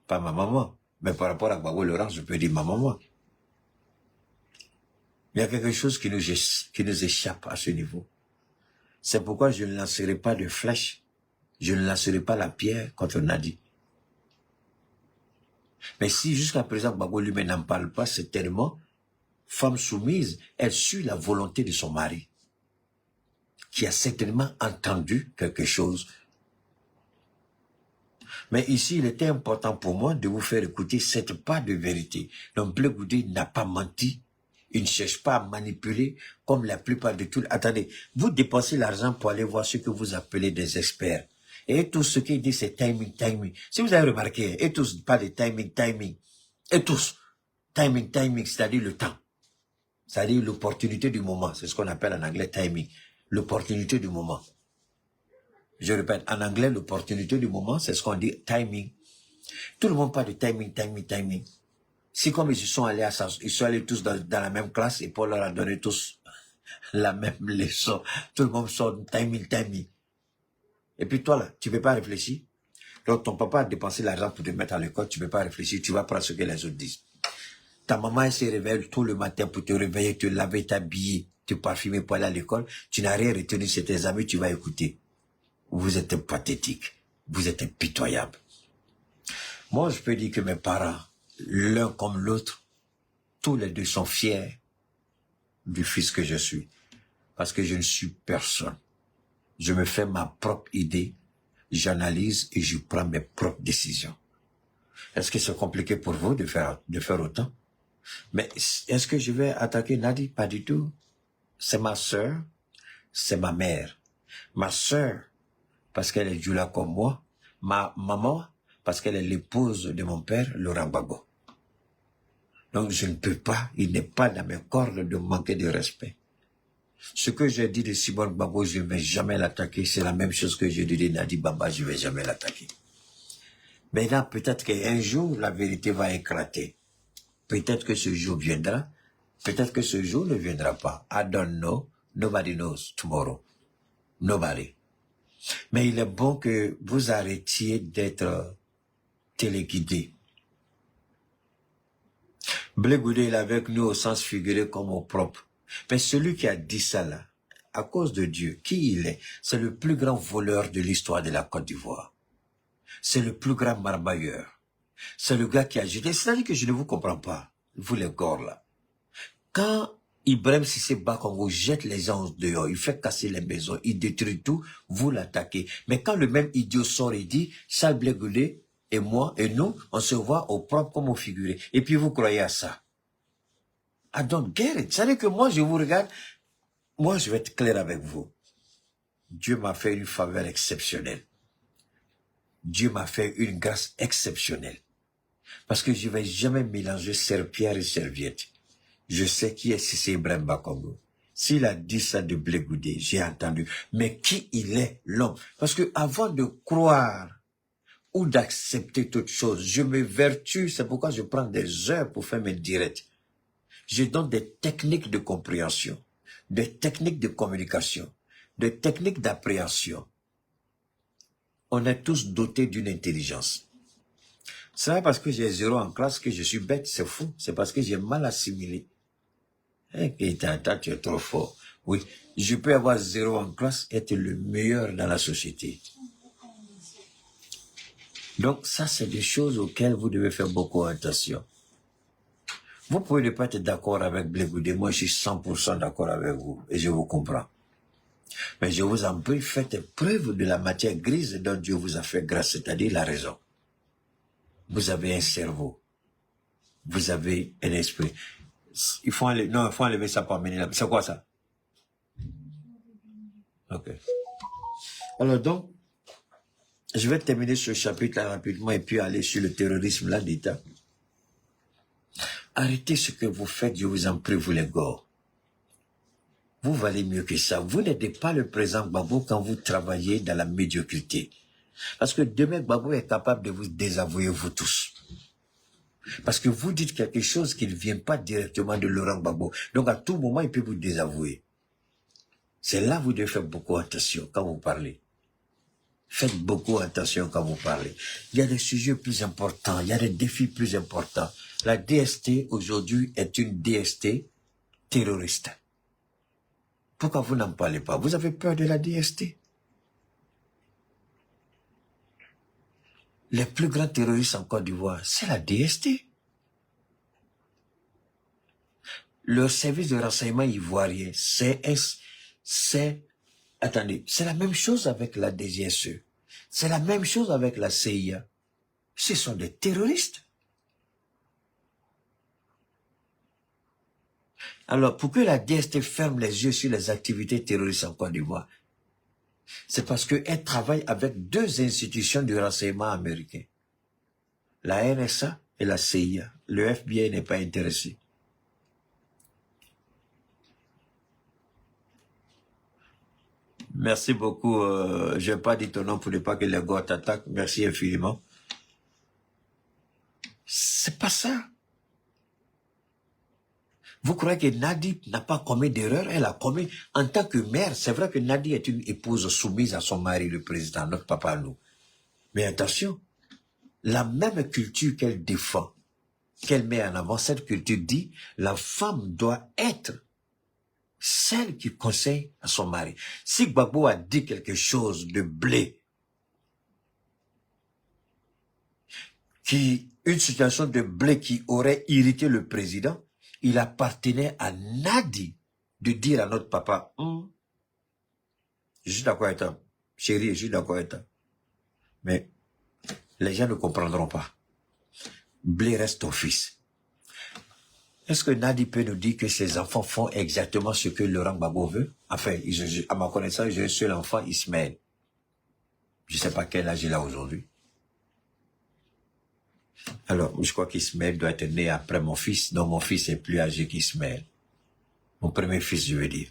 A: pas ma maman. Mais par rapport à Gbagbo Laurent, je peux dire ma maman. Il y a quelque chose qui nous échappe à ce niveau. C'est pourquoi je ne lancerai pas de flèche. Je ne lancerai pas la pierre contre Nadi. Mais si jusqu'à présent Gbagbo lui-même n'en parle pas, c'est tellement femme soumise, elle suit la volonté de son mari, qui a certainement entendu quelque chose. Mais ici, il était important pour moi de vous faire écouter cette part de vérité. Donc Blé Goudé n'a pas menti. Il ne cherche pas à manipuler comme la plupart de tout. Attendez, vous dépensez l'argent pour aller voir ce que vous appelez des experts. Et tout ce qu'ils disent, c'est timing, timing. Si vous avez remarqué, et tous parlent de timing, timing. Et tous, timing, timing, c'est-à-dire le temps. C'est-à-dire l'opportunité du moment. C'est ce qu'on appelle en anglais timing. L'opportunité du moment. Je répète, en anglais, l'opportunité du moment, c'est ce qu'on dit timing. Tout le monde parle de timing, timing, timing. Si comme ils sont allés tous dans la même classe et Paul leur a donné tous la même leçon, tout le monde sort timing, timing. Et puis toi là, tu ne peux pas réfléchir. Donc ton papa a dépensé l'argent pour te mettre à l'école, tu ne peux pas réfléchir, tu vas prendre ce que les autres disent. Ta maman elle se réveille tout le matin pour te réveiller, te laver, t'habiller, te parfumer pour aller à l'école, tu n'as rien retenu, c'est tes amis, tu vas écouter. Vous êtes pathétique. Vous êtes impitoyable. Moi, je peux dire que mes parents, l'un comme l'autre, tous les deux sont fiers du fils que je suis. Parce que je ne suis personne. Je me fais ma propre idée, j'analyse et je prends mes propres décisions. Est-ce que c'est compliqué pour vous de faire autant? Mais est-ce que je vais attaquer Nadi? Pas du tout. C'est ma sœur, c'est ma mère. Ma sœur, parce qu'elle est Djoula comme moi. Ma maman, parce qu'elle est l'épouse de mon père, Laurent Gbagbo. Donc je ne peux pas, il n'est pas dans mes cordes de manquer de respect. Ce que j'ai dit de Simone Gbagbo, je ne vais jamais l'attaquer. C'est la même chose que je dis de Nadi Bamba, je ne vais jamais l'attaquer. Maintenant, peut-être qu'un jour, la vérité va éclater. Peut-être que ce jour viendra. Peut-être que ce jour ne viendra pas. I don't know. Nobody knows tomorrow. Nobody. Mais il est bon que vous arrêtiez d'être téléguidés. Blé Goudé, il est avec nous au sens figuré comme au propre. Mais celui qui a dit ça là, à cause de Dieu, qui il est? C'est le plus grand voleur de l'histoire de la Côte d'Ivoire. C'est le plus grand marmailleur. C'est le gars qui a jeté. C'est-à-dire que je ne vous comprends pas, vous les gors là. Quand Ibrahim Sissé Bakongo jette les gens dehors, il fait casser les maisons, il détruit tout, vous l'attaquez. Mais quand le même idiot sort et dit, Charles Blé Goudé et moi et nous, on se voit au propre comme au figuré. Et puis vous croyez à ça. I don't get it. C'est-à-dire que moi, je vous regarde, moi, je vais être clair avec vous. Dieu m'a fait une faveur exceptionnelle. Dieu m'a fait une grâce exceptionnelle. Parce que je ne vais jamais mélanger serpillère et serviette. Je sais qui est Sissé Ibrahim Bakongo. S'il a dit ça de Blé Goudé, j'ai entendu. Mais qui il est, l'homme? Parce que avant de croire ou d'accepter toute chose, je me vertue, c'est pourquoi je prends des heures pour faire mes directs. Je donne des techniques de compréhension, des techniques de communication, des techniques d'appréhension. On est tous dotés d'une intelligence. C'est pas parce que j'ai 0 en classe que je suis bête, c'est fou. C'est parce que j'ai mal assimilé. Et t'entends, tu es trop fort. Oui, je peux avoir 0 en classe et être le meilleur dans la société. Donc ça, c'est des choses auxquelles vous devez faire beaucoup attention. Vous pouvez ne pas être d'accord avec Blé Goudé. Moi, je suis 100% d'accord avec vous et je vous comprends. Mais je vous en prie, faites preuve de la matière grise dont Dieu vous a fait grâce, c'est-à-dire la raison. Vous avez un cerveau. Vous avez un esprit. Il faut enlever ça pour amener là. C'est quoi ça? Ok. Alors donc, je vais terminer ce chapitre là rapidement et puis aller sur le terrorisme là d'État. Arrêtez ce que vous faites, je vous en prie, vous les gars. Vous valez mieux que ça. Vous n'aidez pas le président Gbagbo quand vous travaillez dans la médiocrité. Parce que demain, Gbagbo est capable de vous désavouer, vous tous. Parce que vous dites quelque chose qui ne vient pas directement de Laurent Gbagbo. Donc à tout moment, il peut vous désavouer. C'est là que vous devez faire beaucoup attention quand vous parlez. Faites beaucoup attention quand vous parlez. Il y a des sujets plus importants, il y a des défis plus importants. La DST aujourd'hui est une DST terroriste. Pourquoi vous n'en parlez pas? Vous avez peur de la DST? Les plus grands terroristes en Côte d'Ivoire, c'est la DST. Le service de renseignement ivoirien, attendez, c'est la même chose avec la DGSE. C'est la même chose avec la CIA. Ce sont des terroristes. Alors, pour que la DST ferme les yeux sur les activités terroristes en Côte d'Ivoire, c'est parce qu'elle travaille avec 2 institutions de renseignement américains. La NSA et la CIA. Le FBI n'est pas intéressé. Merci beaucoup. Je n'ai pas dit ton nom pour ne pas que les gars t'attaquent. Merci infiniment. C'est pas ça. Vous croyez que Nadi n'a pas commis d'erreur? Elle a commis en tant que mère. C'est vrai que Nadi est une épouse soumise à son mari, le président, notre papa à nous. Mais attention, la même culture qu'elle défend, qu'elle met en avant, cette culture dit, la femme doit être Celle qui conseille à son mari. Si Gbagbo a dit quelque chose de blé, une situation de blé qui aurait irrité le président, il appartenait à Nadi de dire à notre papa, je suis d'accord avec toi, chérie, je suis d'accord avec toi. Mais les gens ne comprendront pas. Blé reste ton fils. Est-ce que Nadi peut nous dire que ses enfants font exactement ce que Laurent Gbagbo veut? Enfin, à ma connaissance, j'ai un seul enfant, Ismaël. Je ne sais pas quel âge il a aujourd'hui. Alors, je crois qu'Ismaël doit être né après mon fils, donc mon fils est plus âgé qu'Ismaël. Mon premier fils, je veux dire.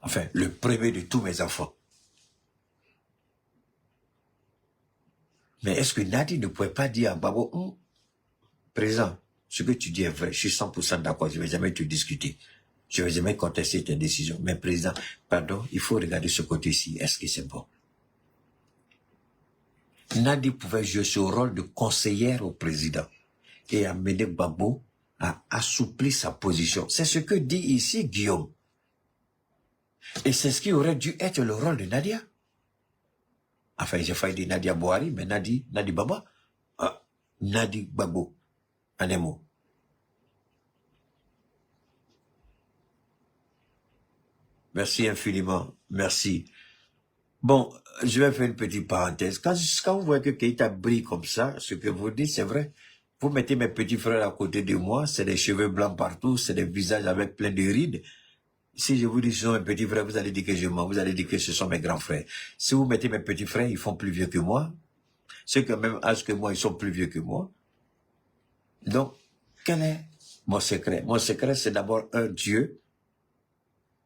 A: Enfin, le premier de tous mes enfants. Mais est-ce que Nadi ne pouvait pas dire à Gbagbo, présent, ce que tu dis est vrai, je suis 100% d'accord, je ne vais jamais te discuter. Je ne vais jamais contester tes décisions. Mais président, pardon, il faut regarder ce côté-ci. Est-ce que c'est bon? Nadi pouvait jouer ce rôle de conseillère au président et amener Gbagbo à assouplir sa position. C'est ce que dit ici Guillaume. Et c'est ce qui aurait dû être le rôle de Nadia. Enfin, j'ai failli dire Nadia Bouhari, mais Nadi Baba. Nadi Gbagbo. En un mot. Merci infiniment. Merci. Bon, je vais faire une petite parenthèse. Quand vous voyez que Keïta brille comme ça, ce que vous dites, c'est vrai. Vous mettez mes petits frères à côté de moi, c'est des cheveux blancs partout, c'est des visages avec plein de rides. Si je vous dis ce sont mes petits frères, vous allez dire que je mens, vous allez dire que ce sont mes grands frères. Si vous mettez mes petits frères, ils font plus vieux que moi. Ceux qui ont le même âge que moi, ils sont plus vieux que moi. Donc, quel est mon secret? Mon secret, c'est d'abord un Dieu,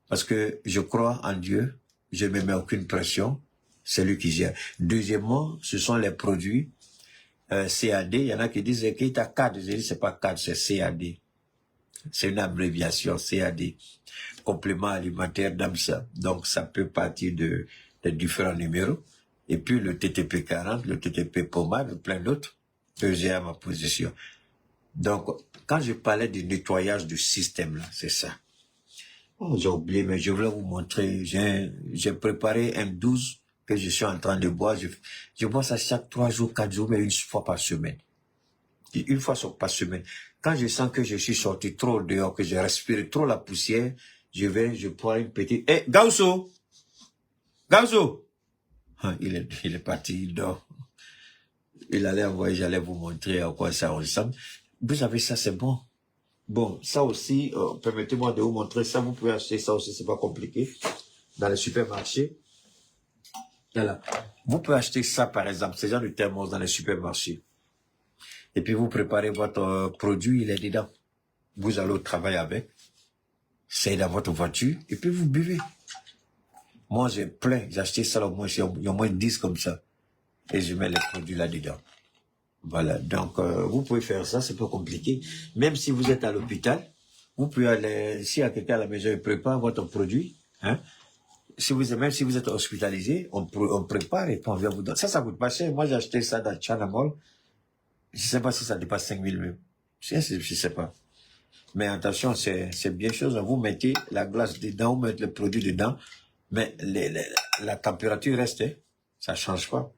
A: parce que je crois en Dieu, je ne me mets aucune pression, c'est lui qui gère. Deuxièmement, ce sont les produits CAD. Il y en a qui disent qu'il y a CAD. Je dis c'est pas CAD, c'est CAD. C'est une abréviation, CAD. Complément alimentaire d'AMSA. Donc, ça peut partir de différents numéros. Et puis, le TTP 40, le TTP pommade, plein d'autres que j'ai à ma position. Donc, quand je parlais du nettoyage du système, là, c'est ça. Oh, j'ai oublié, mais je voulais vous montrer. J'ai préparé un 12 que je suis en train de boire. Je bois ça chaque 3 jours, 4 jours, mais une fois par semaine. Une fois par semaine. Quand je sens que je suis sorti trop dehors, que je respire trop la poussière, je prends une petite... Eh, Gausso! Gausso! Il est parti, il dort. Il allait envoyer, j'allais vous montrer à quoi ça ressemble. Vous avez ça, c'est bon. Bon, ça aussi, permettez-moi de vous montrer ça. Vous pouvez acheter ça aussi, c'est pas compliqué. Dans les supermarchés. Voilà. Vous pouvez acheter ça, par exemple, ce genre de thermos dans les supermarchés. Et puis vous préparez votre produit, il est dedans. Vous allez au travail avec. C'est dans votre voiture. Et puis vous buvez. Moi, j'ai plein. J'ai acheté ça, il y a au moins 10 comme ça. Et je mets les produits là-dedans. Voilà. Donc, vous pouvez faire ça, c'est pas compliqué. Même si vous êtes à l'hôpital, vous pouvez aller, s'il y a quelqu'un à la maison, il prépare votre produit, hein. Même si vous êtes hospitalisé, on prépare et puis on vient vous donner. Ça coûte pas cher. Moi, j'ai acheté ça dans Chanamol. Je sais pas si ça dépasse 5 000 même. Je sais pas. Mais attention, c'est bien chose. Vous mettez la glace dedans, vous mettez le produit dedans, mais la température reste, hein. Ça change pas.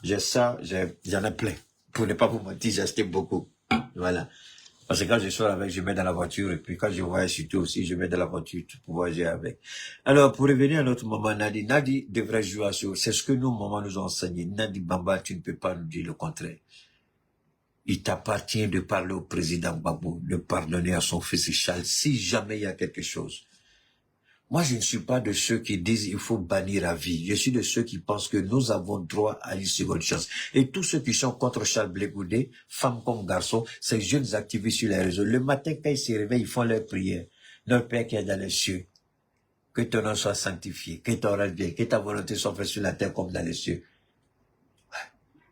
A: J'ai ça, j'en ai plein. Pour ne pas vous mentir, j'ai acheté beaucoup. Voilà. Parce que quand je sors avec, je mets dans la voiture. Et puis quand je voyage surtout aussi, je mets dans la voiture pour voyager avec. Alors, pour revenir à notre maman Nadi, Nadi devrait jouer à ce. C'est ce que nos mamans nous ont enseigné. Nadi Bamba, tu ne peux pas nous dire le contraire. Il t'appartient de parler au président Gbagbo, de pardonner à son fils Charles, si jamais il y a quelque chose. Moi, je ne suis pas de ceux qui disent il faut bannir à vie. Je suis de ceux qui pensent que nous avons droit à une seconde chance. Et tous ceux qui sont contre Charles Blé Goudé, femmes comme garçons, ces jeunes activistes sur les réseaux, le matin, quand ils se réveillent, ils font leur prière. Notre Père qui est dans les cieux, que ton nom soit sanctifié, que ton règne vienne, que ta volonté soit faite sur la terre comme dans les cieux.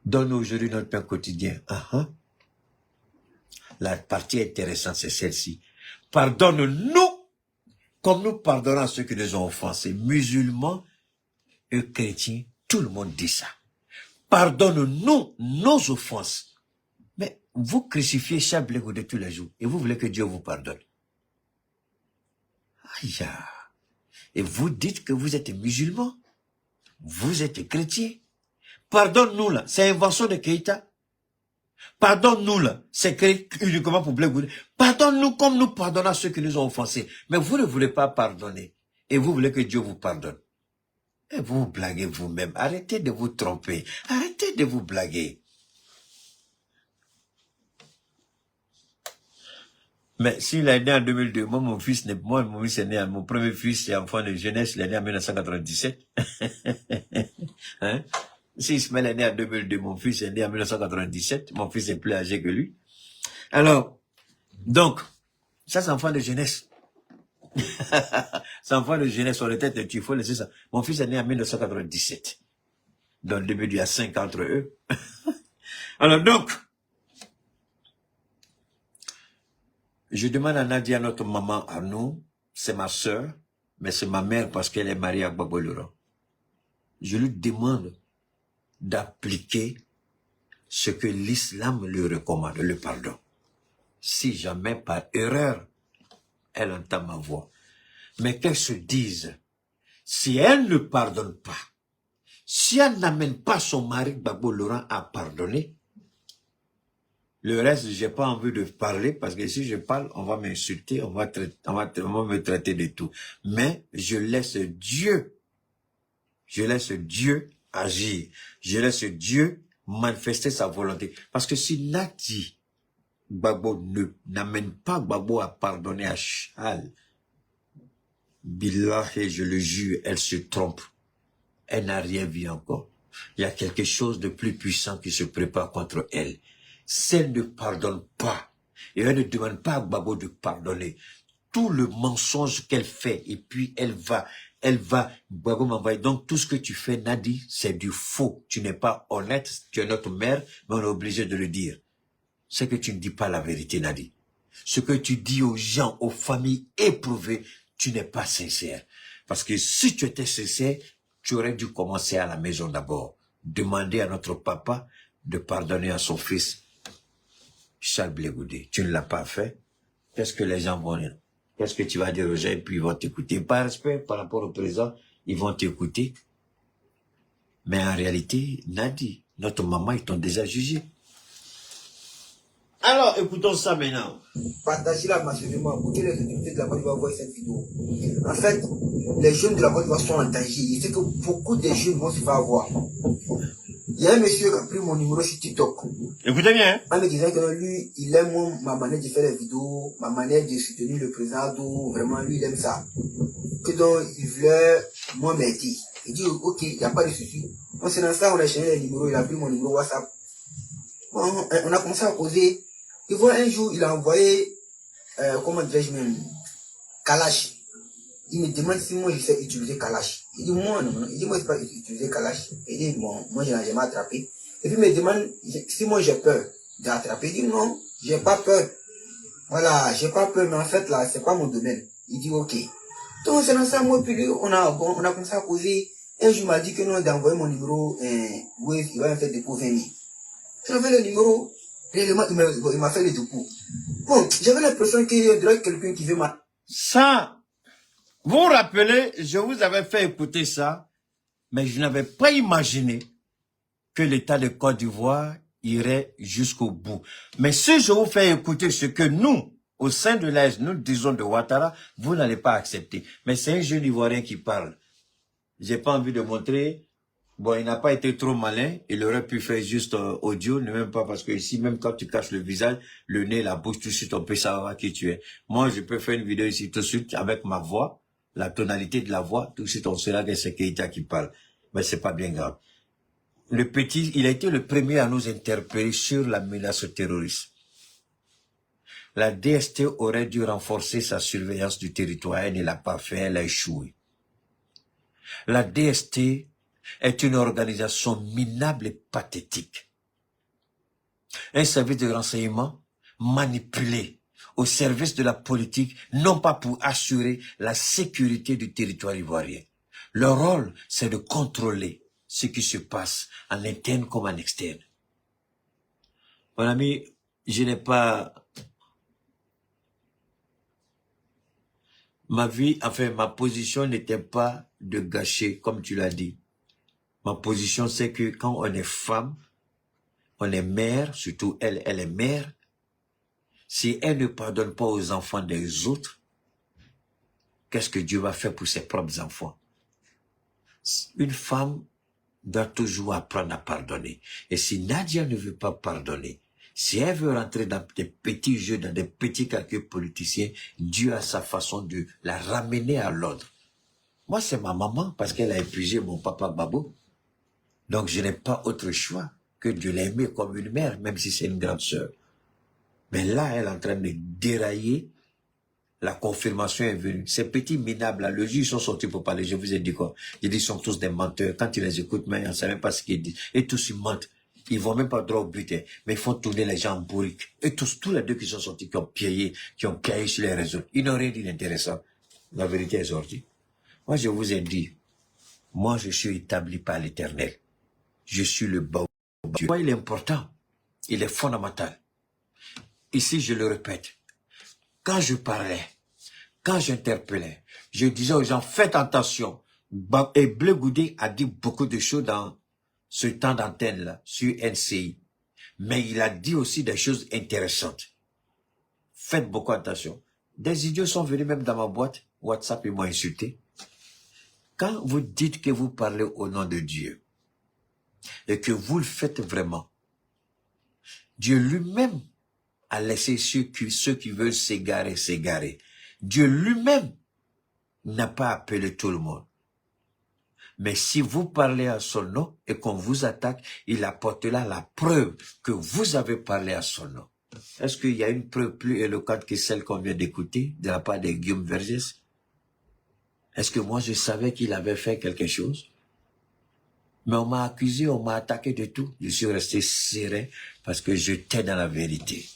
A: Donne-nous aujourd'hui notre pain quotidien. La partie intéressante, c'est celle-ci. Pardonne-nous comme nous pardonnons à ceux qui nous ont offensés. Musulmans et chrétiens, tout le monde dit ça. Pardonne-nous nos offenses. Mais vous crucifiez Charles Blé Goudé tous les jours et vous voulez que Dieu vous pardonne. Aïe. Et vous dites que vous êtes musulman. Vous êtes chrétien. Pardonne-nous là. C'est invention de Keïta. Pardonne-nous là. C'est créé uniquement pour Blé Goudé. Pardonne-nous comme nous pardonnons à ceux qui nous ont offensés. Mais vous ne voulez pas pardonner. Et vous voulez que Dieu vous pardonne. Et vous vous blaguez vous-même. Arrêtez de vous tromper. Arrêtez de vous blaguer. Mais s'il est né en 2002, moi, mon fils est né, mon premier fils est enfant de jeunesse, il est né en 1997. Hein? Si Ismaël est né en 2002, mon fils est né en 1997, mon fils est plus âgé que lui. Alors, donc, ça c'est enfant de jeunesse. C'est enfant de jeunesse, on était il faut laisser ça. Mon fils est né en 1997. Dans le début, il y a 5 entre eux. Alors donc, je demande à Nadia, notre maman, à nous, c'est ma sœur, mais c'est ma mère parce qu'elle est mariée à Gbagbo Laurent. Je lui demande d'appliquer ce que l'islam lui recommande, le pardon. Si jamais par erreur, elle entend ma voix. Mais qu'elle se dise, si elle ne pardonne pas, si elle n'amène pas son mari Gbagbo Laurent à pardonner, le reste, j'ai pas envie de parler parce que si je parle, on va m'insulter, on va me traiter de tout. Mais je laisse Dieu agir. Je laisse Dieu manifester sa volonté. Parce que si Nati Gbagbo n'amène pas Gbagbo à pardonner à Charles, Billah, et je le jure, elle se trompe. Elle n'a rien vu encore. Il y a quelque chose de plus puissant qui se prépare contre elle. Si elle ne pardonne pas, et elle ne demande pas à Gbagbo de pardonner, tout le mensonge qu'elle fait, et puis elle va, Gbagbo m'envoie. Donc tout ce que tu fais, Nadi, c'est du faux. Tu n'es pas honnête, tu es notre mère, mais on est obligé de le dire. C'est que tu ne dis pas la vérité, Nadi. Ce que tu dis aux gens, aux familles éprouvées, tu n'es pas sincère. Parce que si tu étais sincère, tu aurais dû commencer à la maison d'abord. Demander à notre papa de pardonner à son fils, Charles Blé Goudé. Tu ne l'as pas fait. Qu'est-ce que les gens vont dire? Qu'est-ce que tu vas dire aux gens et puis ils vont t'écouter? Par respect par rapport au président, ils vont t'écouter. Mais en réalité, Nadi, notre maman, ils t'ont déjà jugé. Alors, écoutons ça maintenant.
D: Partagez-la massivement pour que les autorités de la Côte d'Ivoire voient cette vidéo. En fait, les jeunes de la Côte d'Ivoire sont en danger. Et c'est que beaucoup de jeunes vont se faire avoir. Il y a un monsieur qui a pris mon numéro sur TikTok.
A: Écoutez bien. Hein?
D: En me disant que lui, il aime ma manière de faire les vidéos, ma manière de soutenir le président, donc vraiment, lui, il aime ça. Que donc, il voulait moi m'aider. Il dit, ok, il n'y a pas de souci. On s'est lancé, on a échangé les numéros, il a pris mon numéro WhatsApp. On a commencé à causer. Il voit un jour, il a envoyé, comment dirais-je même, Kalash. Il me demande si moi je sais utiliser Kalash. Il dit, moi non, il dit, moi je ne sais pas utiliser Kalash. Il dit, bon, moi je n'ai jamais attrapé. Et puis il me demande si moi j'ai peur d'attraper. Il dit, non, j'ai pas peur. Voilà, j'ai pas peur, mais en fait là, c'est pas mon domaine. Il dit, ok. Donc c'est dans ça, moi, puis lui, on a commencé à causer. Un jour, il m'a dit que non, d'envoyer mon numéro, Wave, il va me faire dépôt 20 000. J'ai envoyé le numéro. Réellement, il m'a fait les dépôts. Bon, j'avais l'impression qu'il y a quelqu'un qui veut ma...
A: Ça, vous vous rappelez, je vous avais fait écouter ça, mais je n'avais pas imaginé que l'État de Côte d'Ivoire irait jusqu'au bout. Mais si je vous fais écouter ce que nous, au sein de l'AS, nous disons de Ouattara, vous n'allez pas accepter. Mais c'est un jeune Ivoirien qui parle. J'ai pas envie de montrer. Bon, il n'a pas été trop malin. Il aurait pu faire juste audio, ne même pas parce que ici, même quand tu caches le visage, le nez, la bouche, tout de suite, on peut savoir qui tu es. Moi, je peux faire une vidéo ici tout de suite avec ma voix, la tonalité de la voix, tout de suite, on saura que c'est Keïta qui parle. Mais c'est pas bien grave. Le petit, il a été le premier à nous interpeller sur la menace terroriste. La DST aurait dû renforcer sa surveillance du territoire. Elle ne l'a pas fait, elle a échoué. La DST est une organisation minable et pathétique. Un service de renseignement manipulé au service de la politique, non pas pour assurer la sécurité du territoire ivoirien. Leur rôle, c'est de contrôler ce qui se passe en interne comme en externe. Mon ami, je n'ai pas Ma vie, enfin, ma position n'était pas de gâcher, comme tu l'as dit. Ma position, c'est que quand on est femme, on est mère, surtout elle, elle est mère. Si elle ne pardonne pas aux enfants des autres, qu'est-ce que Dieu va faire pour ses propres enfants? Une femme doit toujours apprendre à pardonner. Et si Nadia ne veut pas pardonner, si elle veut rentrer dans des petits jeux, dans des petits calculs politiciens, Dieu a sa façon de la ramener à l'ordre. Moi, c'est ma maman parce qu'elle a épuisé mon papa Babo. Donc, je n'ai pas autre choix que de l'aimer comme une mère, même si c'est une grande sœur. Mais là, elle est en train de dérailler. La confirmation est venue. Ces petits minables-là, le juge sont sortis pour parler. Je vous ai dit quoi? J'ai dit, ils sont tous des menteurs. Quand ils les écoutent, mais on ne sait même pas ce qu'ils disent. Et tous, ils mentent. Ils vont même pas droit au but, hein. Mais ils font tourner les gens en bourrique. Et tous les deux qui sont sortis, qui ont piaillé sur les réseaux. Ils n'ont rien dit d'intéressant. La vérité est sortie. Moi, je vous ai dit, moi, je suis établi par l'Éternel. Je suis le bas Dieu. Moi, il est important. Il est fondamental. Ici, je le répète. Quand je parlais, quand j'interpellais, je disais aux gens, faites attention. Et Bleu Goudé a dit beaucoup de choses dans ce temps d'antenne-là, sur NCI. Mais il a dit aussi des choses intéressantes. Faites beaucoup attention. Des idiots sont venus même dans ma boîte WhatsApp et m'ont insulté. Quand vous dites que vous parlez au nom de Dieu, et que vous le faites vraiment, Dieu lui-même a laissé ceux qui veulent s'égarer. Dieu lui-même n'a pas appelé tout le monde. Mais si vous parlez à son nom et qu'on vous attaque, il apportera la preuve que vous avez parlé à son nom. Est-ce qu'il y a une preuve plus éloquente que celle qu'on vient d'écouter de la part de Guillaume Vergès? Est-ce que moi je savais qu'il avait fait quelque chose? Mais on m'a accusé, on m'a attaqué de tout. Je suis resté serein parce que j'étais dans la vérité.